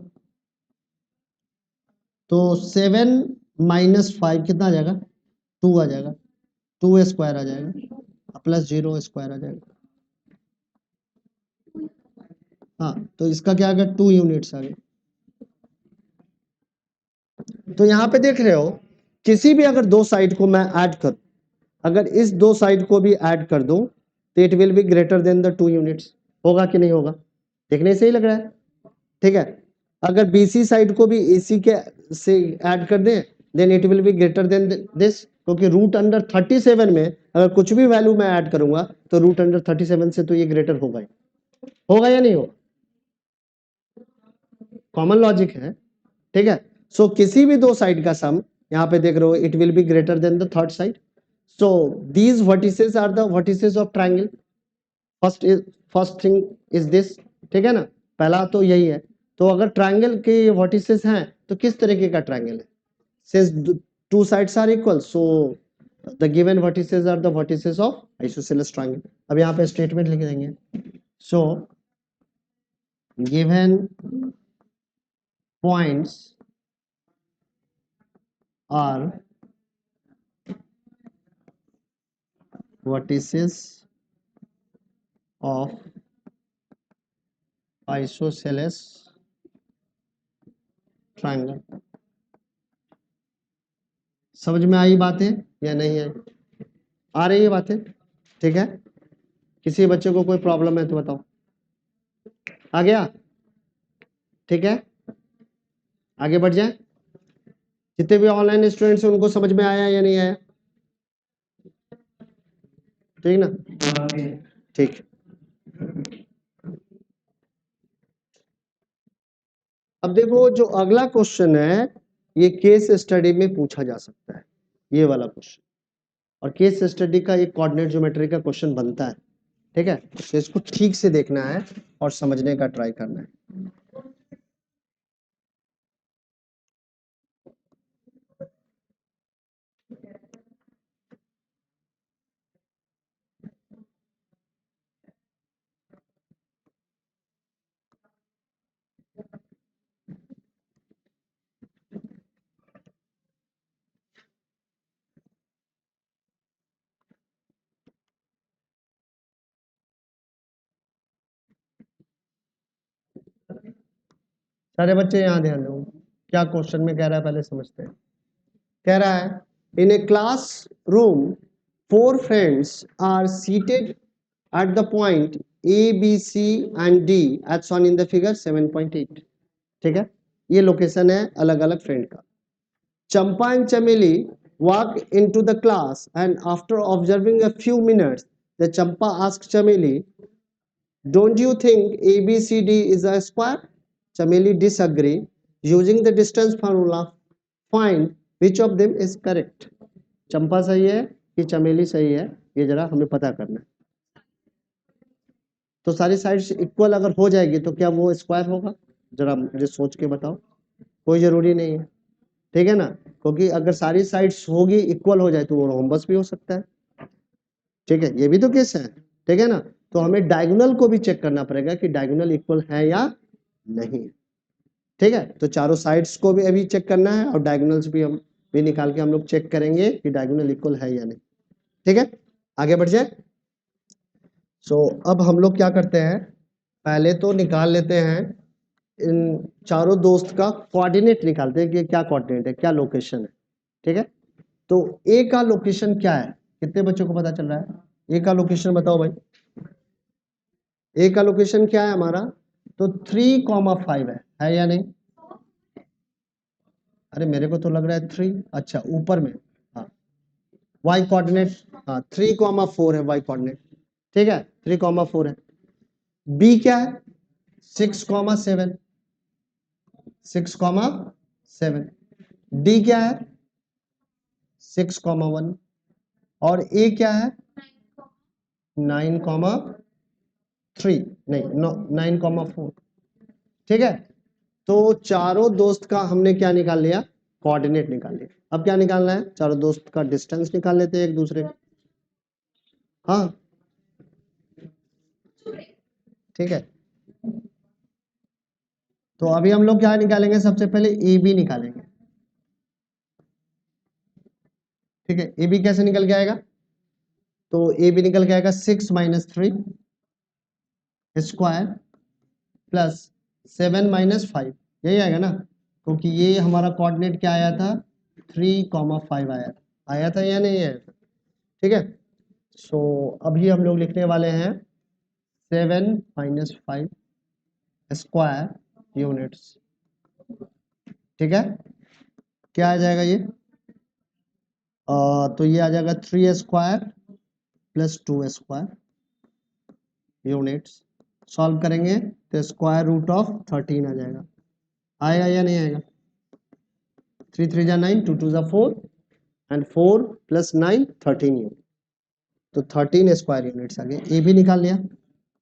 तो 7 - 5 कितना आ जाएगा 2 आ जाएगा, 2 स्क्वायर आ जाएगा प्लस 0 स्क्वायर आ जाएगा। हाँ तो इसका क्या आ गया 2 यूनिट्स आ गए। तो यहाँ पे देख रहे हो किसी भी अगर दो साइड को मैं ऐड करूं, अगर इस दो साइड को भी ऐड कर दूं तो it will be greater than the 2 units, होगा कि नहीं होगा, देखने से ही लग रहा है, ठीक है। अगर BC साइड को भी AC के से ऐड कर दें then it will be greater than this, क्योंकि √37 में अगर कुछ भी वैल्यू मैं ऐड करूंगा तो √37 से तो ये ग्रेटर होगा ही, होगा या नहीं होगा, कॉमन लॉजिक है, ठीक है। सो किसी भी दो साइड का सम यहाँ पे देख रहे हो it will be greater than the third side. So these vertices are the vertices of triangle, first thing is this, ठीक है ना, पहला तो यही है। तो अगर ट्रायंगल के वर्टिसेस हैं तो किस तरीके का ट्रायंगल है, since two sides are equal so the given vertices are the vertices of isosceles triangle. अब यहाँ पे स्टेटमेंट लिख देंगे, so given points are vertices of isosceles triangle। समझ में आई बातें या नहीं आई, आ रही है बातें, ठीक है। किसी बच्चे को कोई प्रॉब्लम है तो बताओ, आ गया, ठीक है, आगे बढ़ जाए। जितने भी ऑनलाइन स्टूडेंट्स हैं उनको समझ में आया या नहीं आया, ठीक ना, ठीक। अब देखो जो अगला क्वेश्चन है ये केस स्टडी में पूछा जा सकता है, ये वाला क्वेश्चन, और केस स्टडी का एक कोऑर्डिनेट ज्योमेट्री का क्वेश्चन बनता है, ठीक है। तो इसको ठीक से देखना है और समझने का ट्राई करना है। सारे बच्चे यहाँ ध्यान दो, क्या क्वेश्चन में कह रहा है पहले समझते हैं। कह रहा है in a classroom 4 friends are seated at the point A, B, C and D as shown in the figure 7.8, ठीक है। ये लोकेशन है अलग अलग फ्रेंड का। चंपा एंड चमेली walk into the class and after observing a few minutes the Champa asked Chameli, don't you think ABCD is a square? Chameli disagree. Using the distance formula find which of them is correct। चंपा सही है कि चमेली सही है, ये जरा हमें पता करना है। तो सारी साइड्स इक्वल अगर हो जाएगी तो क्या वो स्क्वायर होगा, जरा मुझे सोच के बताओ, कोई जरूरी नहीं है, ठीक है ना, क्योंकि अगर सारी साइड्स होगी इक्वल हो जाए तो वो रोम्बस भी हो सकता है, ठीक है, ये भी तो केस है, ठीक है ना। तो हमें डायगोनल को भी चेक करना पड़ेगा कि डायगोनल इक्वल है या नहीं, ठीक है। तो चारों साइड्स को भी अभी चेक करना है और डायगोनल्स भी हम भी निकाल के हम लोग चेक करेंगे कि डायगोनल इक्वल है या नहीं, ठीक है। आगे बढ़ जाए। सो अब हम लोग क्या करते हैं, पहले तो निकाल लेते हैं इन चारों दोस्त का कोऑर्डिनेट, निकालते हैं कि क्या कोऑर्डिनेट है, क्या लोकेशन है, ठीक है। तो ए का लोकेशन क्या है, कितने बच्चों को पता चल रहा है, ए का लोकेशन बताओ भाई। ए का लोकेशन क्या है हमारा, तो 3,5 है या नहीं? अरे मेरे को तो लग रहा है 3, अच्छा ऊपर में, हाँ वाई कोऑर्डिनेट, हाँ 3,4 है वाई कोऑर्डिनेट, ठीक है 3,4 है। बी क्या है, 6,7, 6,7। डी क्या है 6,1 और ए क्या है 9,3, नहीं 9,4, ठीक है। तो चारों दोस्त का हमने क्या निकाल लिया, कोऑर्डिनेट निकाल लिया। अब क्या निकालना है, चारों दोस्त का डिस्टेंस निकाल लेते हैं एक दूसरे का, हाँ ठीक है। तो अभी हम लोग क्या निकालेंगे, सबसे पहले ए बी निकालेंगे, ठीक है। ए बी कैसे निकल के आएगा, तो ए बी निकल के आएगा 6 - 3 स्क्वायर प्लस 7 - 5, यही आएगा ना, क्योंकि ये हमारा कोऑर्डिनेट क्या आया था 3,5 आया था या नहीं आया था, ठीक है। सो अभी हम लोग लिखने वाले हैं 7 - 5 स्क्वायर यूनिट्स, ठीक है। क्या आ जाएगा ये, तो ये आ जाएगा 3 square plus 2 square units. Solve करेंगे तो स्क्वायर रूट ऑफ 13 आ जाएगा, आएगा या नहीं आएगा, 3 3 जा 9, 2 2 जा 4 एंड 4 + 9 13 यूनिट, तो 13 स्क्वायर यूनिट्स आ गए। ए भी निकाल लिया।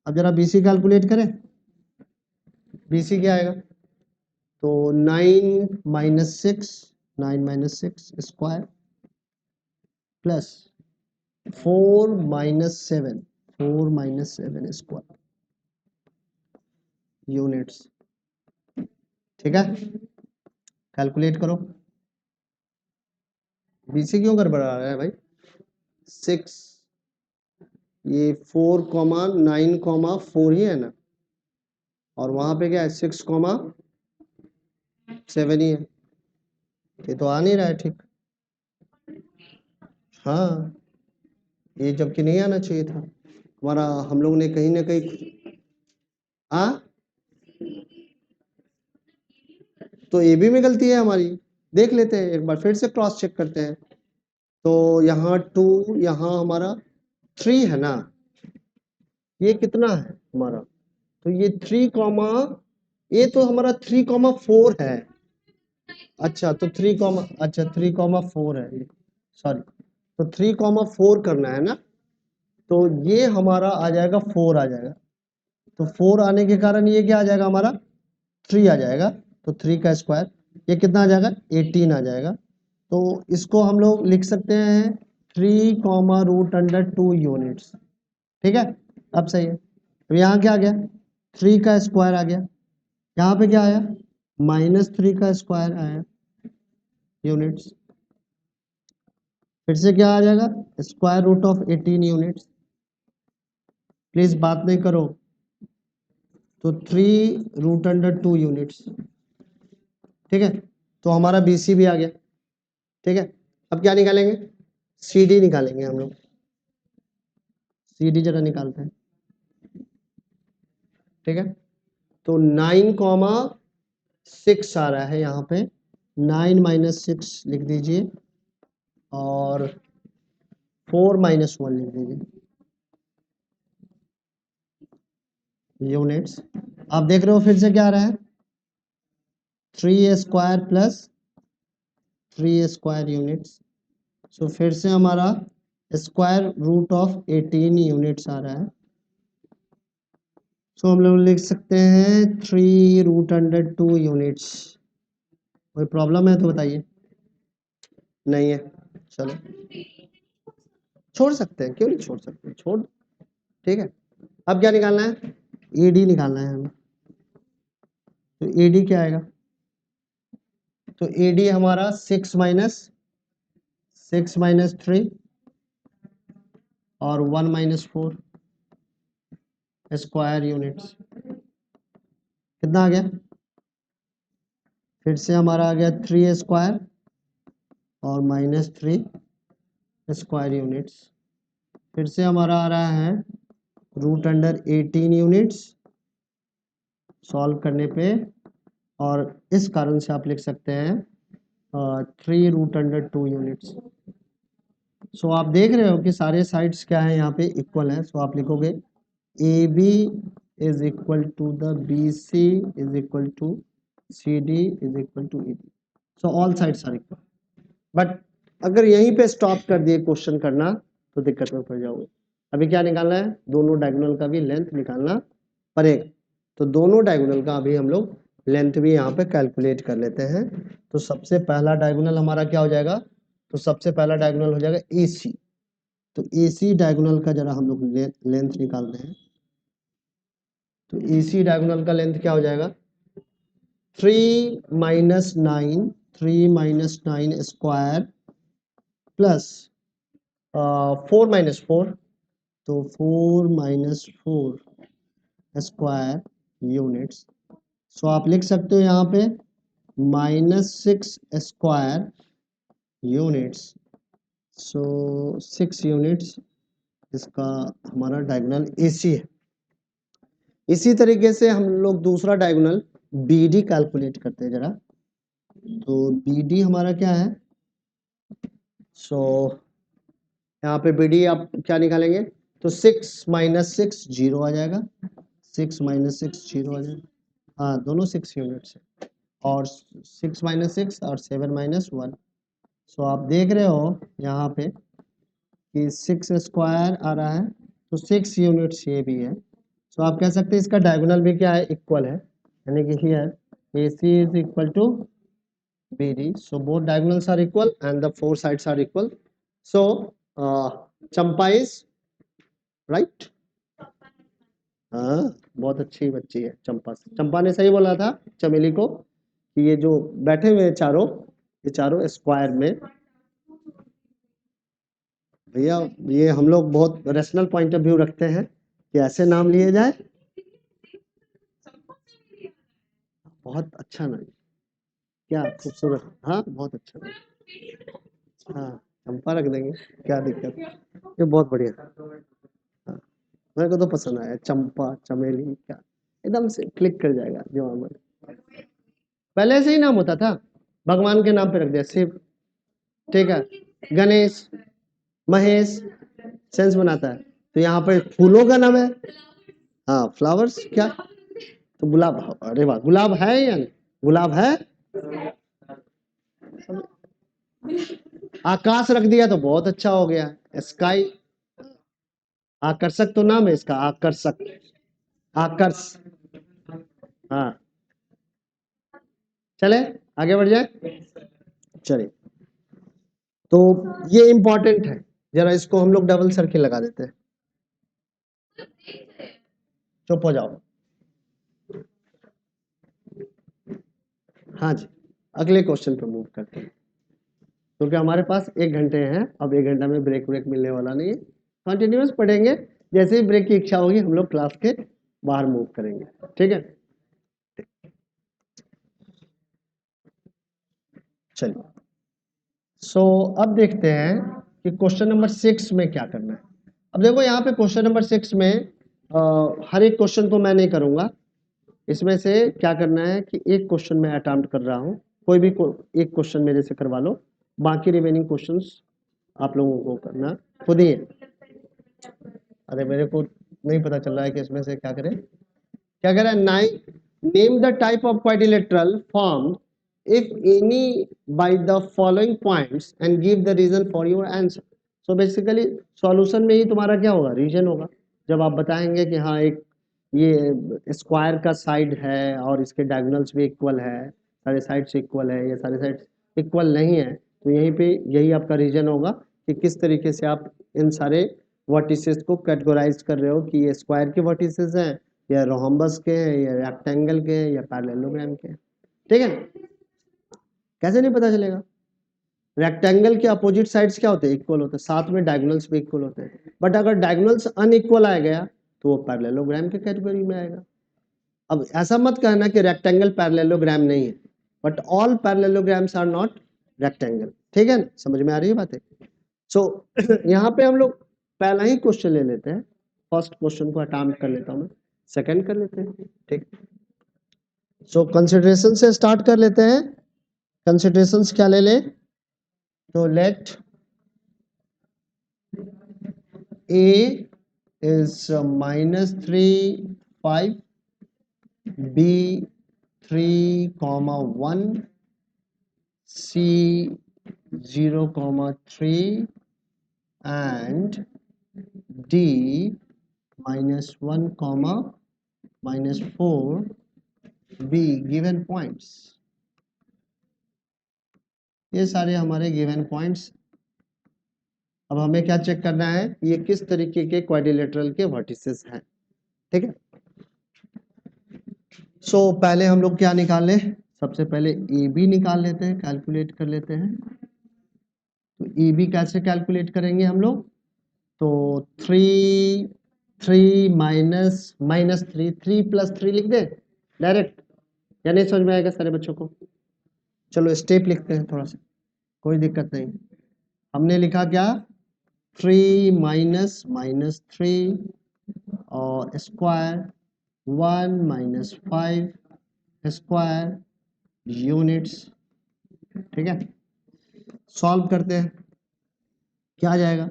अब जरा बीसी कैलकुलेट करें, बीसी क्या आएगा, तो 9 - 6 9 - 6 स्क्वायर प्लस 4 - 7 4 - 7 स्क्वायर यूनिट्स, ठीक है। कैलकुलेट करो, बीसी क्यों गड़बड़ा रहा है भाई, 6, ये 4,9,4 ही है ना, और वहां पे क्या है 6,7 ही है, ये तो आ नहीं रहा है ठीक, हाँ ये जबकि नहीं आना चाहिए था हमारा, हम लोग ने कहीं ना कहीं, हाँ तो ए बी में गलती है हमारी, देख लेते हैं एक बार फिर से क्रॉस चेक करते हैं। तो यहाँ 2, यहाँ हमारा 3 है ना, ये कितना है हमारा, तो ये 3 कॉमा, ये तो हमारा 3,4 है, अच्छा तो 3,4 है ये, सॉरी, तो 3,4 करना है ना, तो ये हमारा आ जाएगा 4 आ जाएगा, तो 4 आने के कारण ये क्या आ जाएगा हमारा 3 आ जाएगा, तो 3 का स्क्वायर ये कितना आ जाएगा 18 आ जाएगा। तो इसको हम लोग लिख सकते हैं 3,√2 यूनिट्स, ठीक है। अब सही है, तो यहाँ क्या आ गया 3 का स्क्वायर आ गया, यहाँ पे क्या आया -3 का स्क्वायर आया यूनिट्स, फिर से क्या आ जाएगा square root of 18 units, please बात नहीं करो, तो 3√2 यूनिट्स, ठीक है। तो हमारा बीसी भी आ गया, ठीक है। अब क्या निकालेंगे, सी डी निकालेंगे हम लोग, सी डी जरा निकालते हैं, ठीक है। तो 9,6 आ रहा है यहाँ पे, 9 - 6 लिख दीजिए और 4 - 1 लिख दीजिए यूनिट्स। आप देख रहे हो फिर से क्या आ रहा है 3 स्क्वायर प्लस 3 स्क्वायर यूनिट्स, सो फिर से हमारा स्क्वायर रूट ऑफ 18 यूनिट्स आ रहा है, सो हम लोग लिख सकते हैं 3√2 यूनिट्स। कोई प्रॉब्लम है तो बताइए, नहीं है, चलो छोड़ सकते हैं, क्यों नहीं छोड़ सकते, छोड़, ठीक है। अब क्या निकालना है, एडी निकालना है हमें, तो एडी क्या आएगा, तो एडी हमारा 6 - 3 और 1 - 4 स्क्वायर यूनिट्स, कितना आ गया, फिर से हमारा आ गया 3 स्क्वायर और -3 स्क्वायर यूनिट्स, फिर से हमारा आ रहा है रूट अंडर 18 यूनिट्स सॉल्व करने पे, और इस कारण से आप लिख सकते हैं 3 रूट अंडर 2 यूनिट्स। सो आप देख रहे हो कि सारे साइड्स क्या है यहाँ पे इक्वल है। सो आप लिखोगे A B is equal to the B C is equal to C D is equal to E D. So all sides are equal. But अगर यहीं पे स्टॉप कर दिए क्वेश्चन करना तो दिक्कत में पड़ जाओगे। अभी क्या निकालना है, दोनों डायगोनल का भी लेंथ निकालना पड़ेगा। तो दोनों डायगोनल का अभी हम लोग लेंथ भी यहाँ पे कैलकुलेट कर लेते हैं। तो सबसे पहला डायगोनल हमारा क्या हो जाएगा, तो सबसे पहला डायगोनल हो जाएगा AC। तो AC डायगोनल का जरा हम लोग लेंथ निकालते हैं। तो AC डायगोनल का लेंथ क्या हो जाएगा, 3 माइनस 9 स्क्वायर प्लस 4 माइनस 4, तो 4 माइनस 4 स्क्वायर यूनिट्स। सो आप लिख सकते हो यहाँ पे -6 स्क्वायर यूनिट्स। सो 6 यूनिट्स इसका हमारा डायगोनल AC है। इसी तरीके से हम लोग दूसरा डायगोनल BD कैलकुलेट करते हैं जरा। तो BD हमारा क्या है, सो यहाँ पे BD आप क्या निकालेंगे, तो 6 माइनस 6 जीरो आ जाएगा, 6 माइनस 6 जीरो आ जाएगा। हाँ दोनों 6 यूनिट्स है, और 6 माइनस 6 और 7 माइनस 1। सो आप देख रहे हो यहाँ पे कि 6 स्क्वायर आ रहा है, तो 6 यूनिट्स ये भी है। सो आप कह सकते हैं इसका डायगोनल भी क्या है, इक्वल है, यानी कि here AC is equal to BD. So both diagonals are equal and the four sides are equal. So Champa is right. हाँ बहुत अच्छी बच्ची है चंपा। चंपा ने सही बोला था चमेली को कि ये जो बैठे हुए चारों, ये चारों स्क्वायर में, भैया ये हम लोग बहुत रैशनल पॉइंट ऑफ व्यू रखते हैं कि ऐसे नाम लिए जाए। बहुत अच्छा नाम, क्या खूबसूरत, हाँ बहुत अच्छा नाम। हाँ चंपा रख देंगे, क्या दिक्कत, ये बहुत बढ़िया। हाँ मेरे को तो पसंद आया, चंपा चमेली, क्या एकदम से क्लिक कर जाएगा दिमाग में। पहले से ही नाम होता था, भगवान के नाम पे रख दिया शिव, ठीक है, गणेश, महेश, सेंस बनाता है। तो यहाँ पे फूलों का नाम है, हाँ फ्लावर्स, क्या तो गुलाब, अरे वाह गुलाब है या नहीं, गुलाब है। आकाश रख दिया तो बहुत अच्छा हो गया, स्काई, आकर्षक तो नाम है इसका, आकर्षक, आकर्ष, हाँ चले आगे बढ़ जाए, चलिए। तो ये इंपॉर्टेंट है, जरा इसको हम लोग डबल सर्किल लगा देते हैं। चुप हो जाओ, हाँ जी अगले क्वेश्चन पे मूव करते हैं, क्योंकि हमारे पास 1 घंटे हैं, अब 1 घंटा में ब्रेक ब्रेक मिलने वाला नहीं है, कंटिन्यूअस पढ़ेंगे, जैसे ही ब्रेक की इच्छा होगी हम लोग क्लास के बाहर मूव करेंगे, ठीक है। चलिए सो अब देखते हैं कि क्वेश्चन नंबर 6 में क्या करना है। अब देखो यहाँ पे क्वेश्चन नंबर 6 में हर एक क्वेश्चन को मैं नहीं करूंगा, इसमें से क्या करना है कि एक क्वेश्चन मैं अटेम्प्ट कर रहा हूँ, कोई भी एक क्वेश्चन मेरे से करवा लो, बाकी रिमेनिंग क्वेश्चंस आप लोगों को करना खुद ही है। अरे मेरे को नहीं पता चल रहा है कि इसमें से क्या करें, क्या कह रहा है, name the type of quadrilateral form if any by the following points and give the reason for your answer. So basically solution में ही तुम्हारा क्या होगा, रीजन होगा, जब आप बताएंगे कि हाँ एक ये स्क्वायर का साइड है और इसके डायगोनल्स भी इक्वल है, सारे साइड्स इक्वल है, ये सारे साइड्स इक्वल नहीं है, तो यहीं पे यही आपका रीजन होगा कि किस तरीके से आप इन सारे वर्टिसेस को कैटेगराइज कर रहे हो कि ये स्क्वायर के वर्टिसेस हैं या रोहम्बस के हैं या रेक्टेंगल के हैं या पैरेललोग्राम के हैं, ठीक है। कैसे नहीं पता चलेगा, रेक्टेंगल के अपोजिट साइड्स क्या होते हैं, इक्वल होते हैं, साथ में डायगोनल्स भी इक्वल होते हैं, बट अगर डायगोनल्स अनइक्वल आ गया तो वो पैरेललोग्राम के कैटेगरी में आएगा। अब ऐसा मत कहना कि रेक्टेंगल पैरेललोग्राम नहीं है, but all parallelograms are not rectangle, ठीक है ना, समझ में आ रही है बातें। सो यहाँ पे हम लोग पहला ही क्वेश्चन ले लेते हैं, फर्स्ट क्वेश्चन को अटेम्प्ट कर लेता हूँ मैं, सेकंड कर लेते हैं, ठीक। सो कंसिडरेशन से स्टार्ट कर लेते हैं। कंसिडरेशंस क्या ले ले, तो late A is -3, 5, B 3, 1, C 0, 3 and D -1, -4, B given points। ये सारे हमारे गिवन पॉइंट्स। अब हमें क्या चेक करना है, ये किस तरीके के क्वाड्रिलेटरल के वर्टिसेस हैं, ठीक है। सो पहले हम लोग क्या निकाल लें, सबसे पहले ए बी निकाल लेते हैं, कैलकुलेट कर लेते हैं। तो ए बी कैसे कैलकुलेट करेंगे हम लोग, तो 3 -3 3 + 3 लिख दे डायरेक्ट, या नहीं समझ में आएगा सारे बच्चों को? चलो स्टेप लिखते हैं थोड़ा सा, कोई दिक्कत नहीं। हमने लिखा क्या, 3 -3 और स्क्वायर 1 -5 स्क्वायर यूनिट्स, ठीक है। सॉल्व करते हैं, क्या आ जाएगा,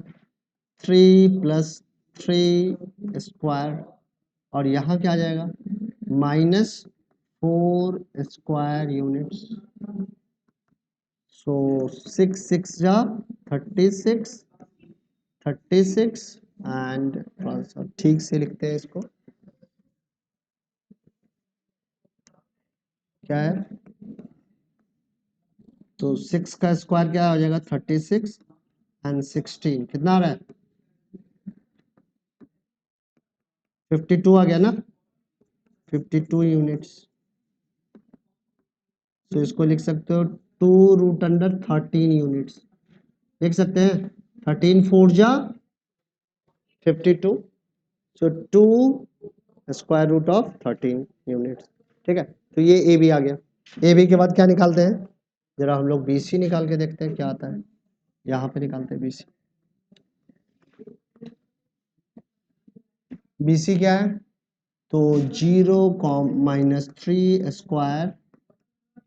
3 + 3 स्क्वायर और यहाँ क्या आ जाएगा, -4 स्क्वायर यूनिट्स। सो 6 6 जा 36 एंड थोड़ा सा ठीक से लिखते हैं इसको, क्या है, तो 6 का स्क्वायर क्या हो जाएगा, 36 एंड 16 कितना आ रहा है, 52 आ गया ना, 52 यूनिट्स। तो इसको लिख सकते हो 2√13 यूनिट्स, लिख सकते हैं। 13 4 जा 52, सो 2 √13 यूनिट्स, ठीक है। तो ये ए बी आ गया। ए बी के बाद क्या निकालते हैं, जरा हम लोग बी सी निकाल के देखते हैं क्या आता है। यहाँ पे निकालते हैं बी सी। बी सी क्या है, तो 0, -3 square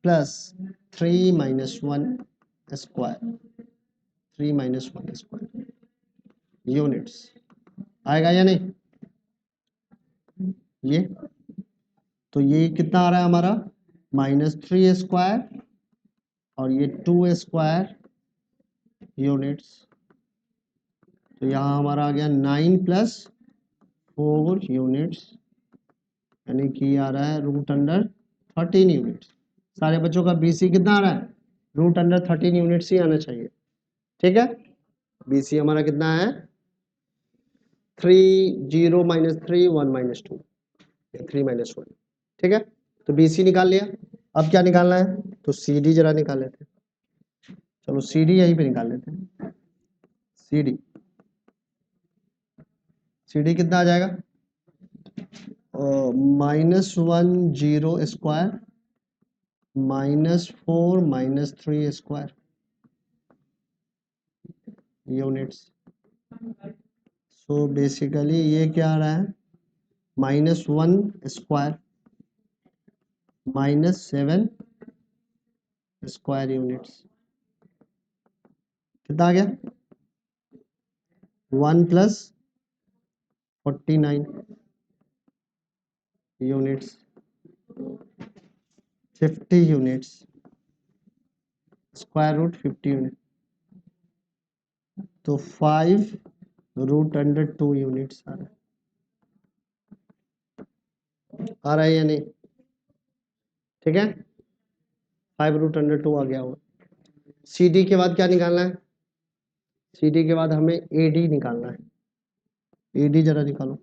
plus 3 -1 square, 3 -1 square units आएगा या नहीं, ये तो ये कितना आ रहा है हमारा, -3 स्क्वायर और ये 2 स्क्वायर यूनिट्स। तो यहाँ हमारा आ गया 9 + 4 यूनिट्स, यानी कि आ रहा है √13 यूनिट्स। सारे बच्चों का बीसी कितना आ रहा है, √13 यूनिट्स ही आना चाहिए, ठीक है। बीसी हमारा कितना है, 3 0 -3 1 -2 3 -1, ठीक है। तो बीसी निकाल लिया। अब क्या निकालना है, तो सीडी जरा निकाल लेते हैं। चलो सीडी यहीं पे निकाल लेते हैं। सीडी सीडी कितना आ जाएगा, -1 0 square -4 -3 square units. So basically ये क्या आ रहा है, -1 स्क्वायर -7 स्क्वायर यूनिट्स, कितना आ गया, 1 + 49 यूनिट्स, 50 यूनिट्स, √50 यूनिट, तो 5 √2 यूनिट्स आ रहा है या नहीं, ठीक है। 5 √2 आ गया होगा। CD के बाद क्या निकालना है, CD के बाद हमें AD निकालना है। AD जरा निकालो,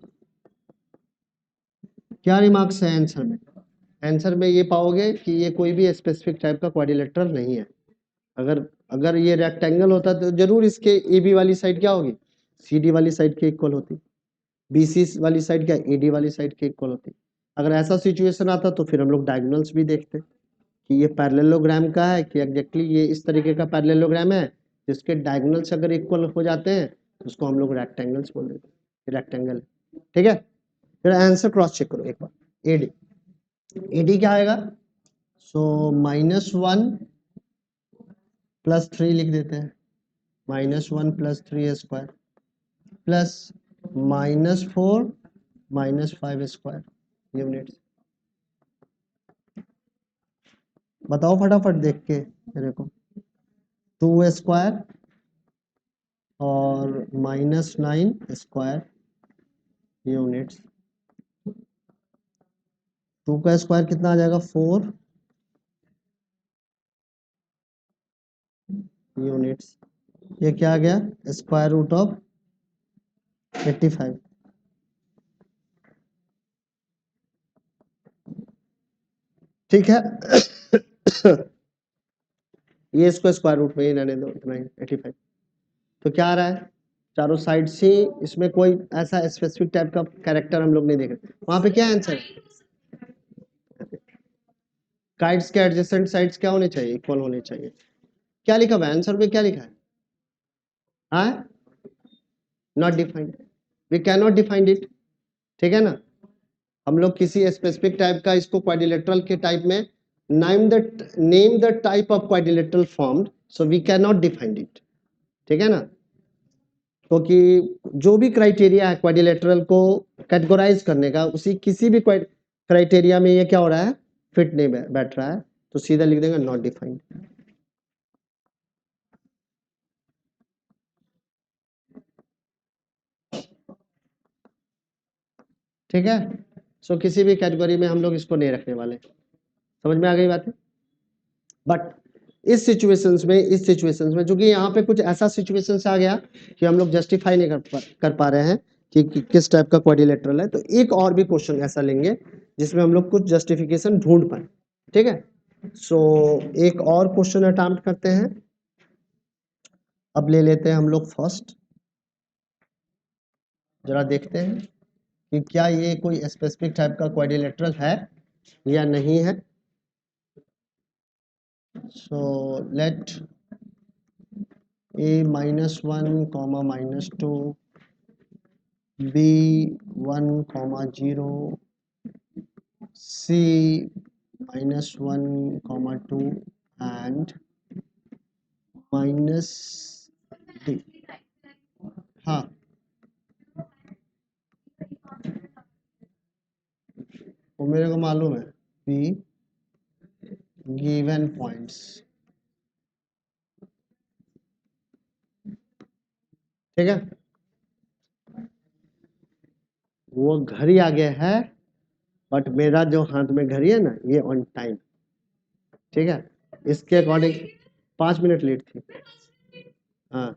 क्या रिमार्क्स है आंसर में, आंसर में ये पाओगे कि ये कोई भी स्पेसिफिक टाइप का क्वाड्रिलेटरल नहीं है। अगर अगर ये रेक्टेंगल होता तो जरूर इसके AB वाली साइड क्या होगी, CD वाली साइड के इक्वल होती, BC वाली साइड क्या AD वाली साइड के इक्वल होती। अगर ऐसा सिचुएशन आता तो फिर हम लोग डायगोनल्स भी देखते कि ये पैरेललोग्राम का है कि एग्जैक्टली ये इस तरीके का पैरेललोग्राम है जिसके डायगोनल्स अगर इक्वल हो जाते हैं तो उसको हम लोग रेक्टेंगल्स बोल देते हैं, रेक्टेंगल। ठीक है, फिर आंसर क्रॉस चेक करो एक बार। एडी, एडी क्या आएगा? सो -1 +3 लिख देते हैं, -1 + 3 स्क्वायर प्लस -4 -5 स्क्वायर यूनिट्स। बताओ फटाफट देख के मेरे को। 2 स्क्वायर और -9 स्क्वायर यूनिट्स। 2 का स्क्वायर कितना आ जाएगा? 4 यूनिट्स। ये क्या आ गया? Square root of 85। ठीक है। ये इसको स्क्वायर रूट में ही रहने दो, इतना ही 85। तो क्या आ रहा है? चारों साइड से इसमें कोई ऐसा स्पेसिफिक टाइप का कैरेक्टर हम लोग नहीं देख रहे। वहां पे क्या आंसर है? काइट्स के एडजेसेंट साइड्स क्या होने चाहिए? इक्वल होने चाहिए। क्या लिखा हुआ है आंसर में? क्या लिखा है? हाँ, not defined, we can not defined it. ठीक है ना, हम लोग किसी स्पेसिफिक टाइप का इसको क्वाड्रिलेटरल के टाइप में name the type of quadrilateral formed, so we can not defined it. ठीक है ना, क्योंकि जो भी क्राइटेरिया है क्वाड्रिलेटरल को कैटेगराइज करने का, उसी किसी भी क्राइटेरिया में ये क्या हो रहा है? फिट नहीं बैठ रहा है, तो सीधा लिख देंगे नॉट डिफाइंड। ठीक है, सो किसी भी कैटेगरी में हम लोग इसको नहीं रखने वाले। समझ में आ गई बात है? बट इस सिचुएशंस में जो कि यहाँ पे कुछ ऐसा सिचुएशंस आ गया कि हम लोग जस्टिफाई नहीं कर पा रहे हैं कि किस टाइप का क्वाड्रिलेटरल है, तो एक और भी क्वेश्चन ऐसा लेंगे जिसमें हम लोग कुछ जस्टिफिकेशन ढूंढ पाए। ठीक है, सो एक और क्वेश्चन अटेम्प्ट करते हैं। अब ले लेते हैं हम लोग फर्स्ट, जरा देखते हैं कि क्या ये कोई स्पेसिफिक टाइप का क्वाड्रिलेटरल है या नहीं है। So let a -1, -2, b 1, 0, c -1, 2 and -d। हाँ, वो मेरे को मालूम है। p given points। ठीक है, वो घड़ी आ गया है, बट मेरा जो हाथ में घड़ी है ना, ये ऑन टाइम। ठीक है, इसके अकॉर्डिंग 5 मिनट लेट थी। हाँ,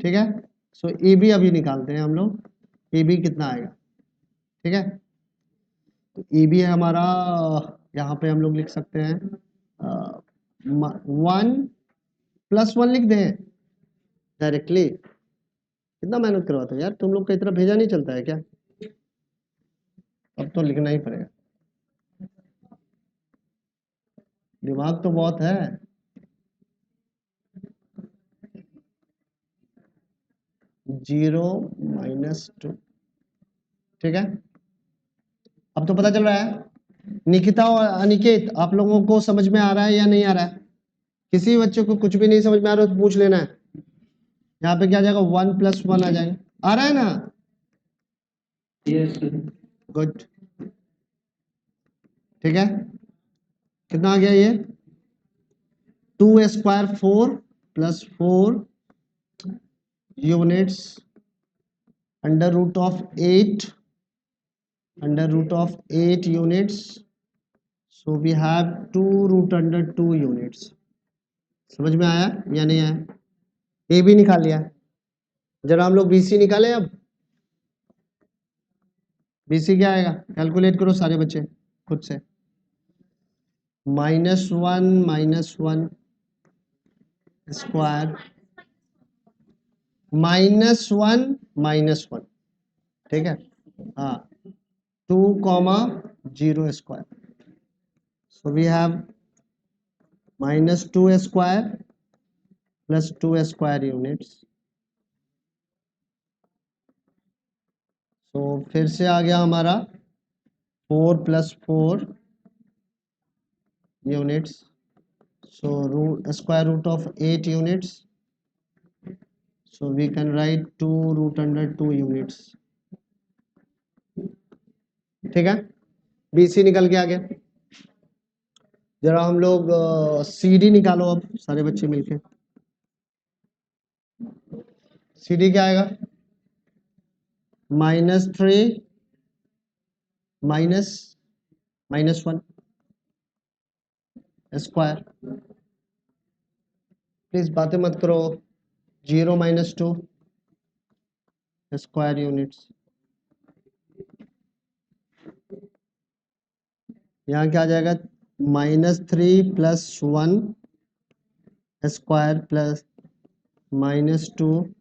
ठीक है, सो ए बी अभी निकालते हैं हम लोग। ए बी कितना आएगा? ठीक है, तो ए बी है हमारा, यहाँ पे हम लोग लिख सकते हैं 1 + 1 लिख दें डायरेक्टली। कितना मेहनत करवाते हो यार, तुम लोग की तरफ भेजा नहीं चलता है क्या? अब तो लिखना ही पड़ेगा, दिमाग तो बहुत है। -2। ठीक है, अब तो पता चल रहा है। निकिता और अनिकेत, आप लोगों को समझ में आ रहा है या नहीं आ रहा है? किसी बच्चे को कुछ भी नहीं समझ में आ रहा है तो पूछ लेना है। यहाँ पे क्या आ जाएगा? 1 + 1 आ जाएगा। आ रहा है ना? गुड। ठीक है, कितना आ गया ये? 2 square 4 + 4 units √8 units, so we have 2√2 units। समझ में आया या नहीं आया? ए भी निकाल लिया, जरा हम लोग बीसी निकाले। अब बीसी क्या आएगा? कैलकुलेट करो सारे बच्चे खुद से। -1 -1 स्क्वायर -1 -1। ठीक है, हाँ, 2, 0 square. So we have -2 square + 2 square units तो फिर से आ गया हमारा 4 + 4 units. So square root of 8 units. So we can write 2 √2 units. ठीक है, BC निकल के आ गया। जरा हम लोग CD निकालो अब सारे बच्चे मिलके। CD क्या आएगा? -3 -1 स्क्वायर। प्लीज बातें मत करो। 0 - 2 स्क्वायर यूनिट्स। यहाँ क्या आ जाएगा? -3 + 1 square plus -2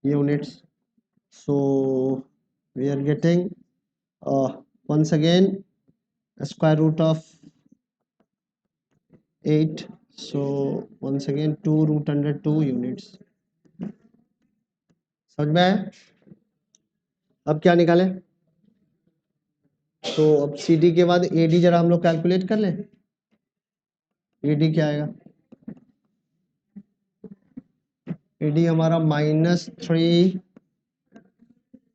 units. So we are getting once again square root of 8. So once again 2 √2 units. समझ में आया? अब क्या निकालें? तो अब CD के बाद AD जरा हम लोग कैलकुलेट कर लें। AD क्या आएगा? AD हमारा -3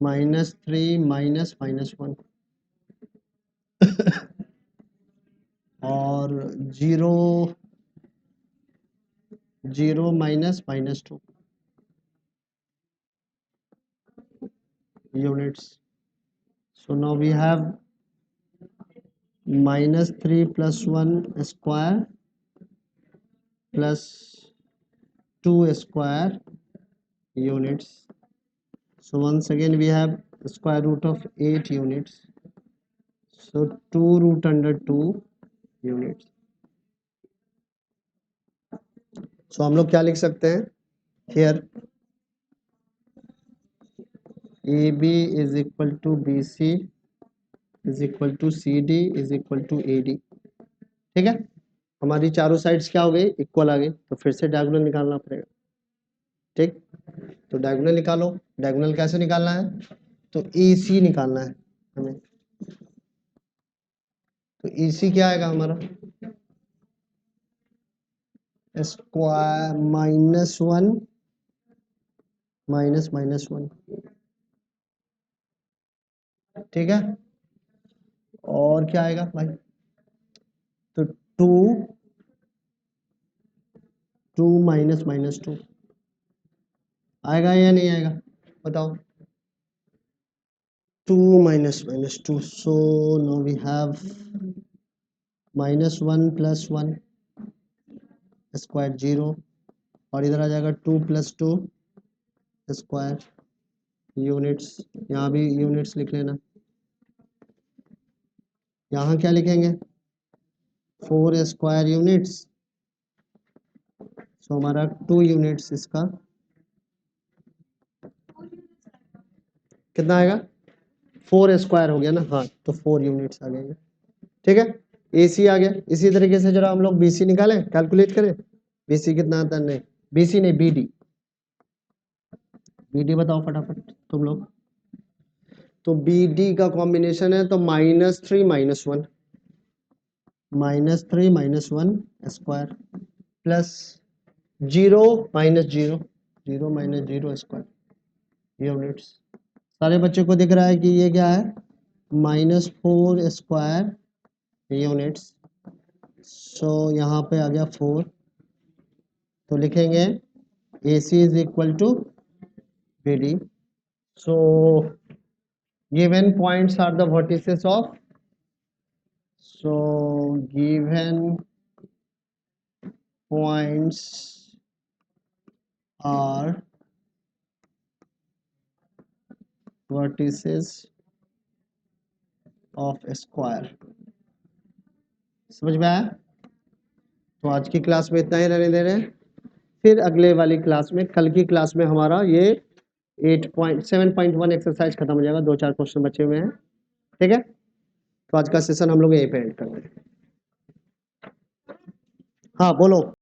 -1 और 0 -2 units. So now we have -3 + 1 square plus 2 square units. So once again we have square root of 8 units. So 2 √2 units. So हम लोग क्या लिख सकते हैं? Here AB is equal to BC is equal to CD is equal to AD. ठीक है, हमारी चारों साइड्स क्या हो गई? इक्वल आ गई। तो फिर से डायगोनल निकालना पड़ेगा। ठीक, तो डायगोनल निकालो। डायगोनल कैसे निकालना है? तो AC निकालना है हमें। तो AC क्या आएगा हमारा? स्क्वायर -1 -1। ठीक है, और क्या आएगा भाई? तो 2 -2 आएगा या नहीं आएगा? बताओ। 2 -2। So now we have -1 + 1 square 0 और इधर आ जाएगा 2 + 2 स्क्वायर यूनिट्स। यहाँ भी यूनिट्स लिख लेना। यहाँ क्या लिखेंगे? 4 स्क्वायर यूनिट्स। सो हमारा 2 यूनिट्स इसका कितना आएगा? 4 स्क्वायर हो गया ना। हाँ, तो 4 यूनिट्स आ गए। ठीक है, AC आ गया। इसी तरीके से जरा हम लोग BC निकालें, कैलकुलेट करें। BC कितना आता है? नहीं, BC नहीं, BD बताओ फटाफट तुम लोग। तो BD का कॉम्बिनेशन है तो -3 -1 -3 -1 स्क्वायर प्लस 0 -0 0 -0 स्क्वायर यूनिट्स। सारे बच्चों को दिख रहा है कि ये क्या है? -4 स्क्वायर यूनिट्स। सो यहाँ पे आ गया 4। तो लिखेंगे AC is equal to BD. So given points are the vertices of. So given points are vertices of a square. समझ में आया? तो आज की क्लास में इतना ही रहने दे रहे हैं। फिर अगले वाली क्लास में, कल की क्लास में हमारा ये 7.1 एक्सरसाइज खत्म हो जाएगा। 2-4 क्वेश्चन बचे हुए हैं। ठीक है, तो आज का सेशन हम लोग यहीं पे एंड करते हैं। हाँ बोलो।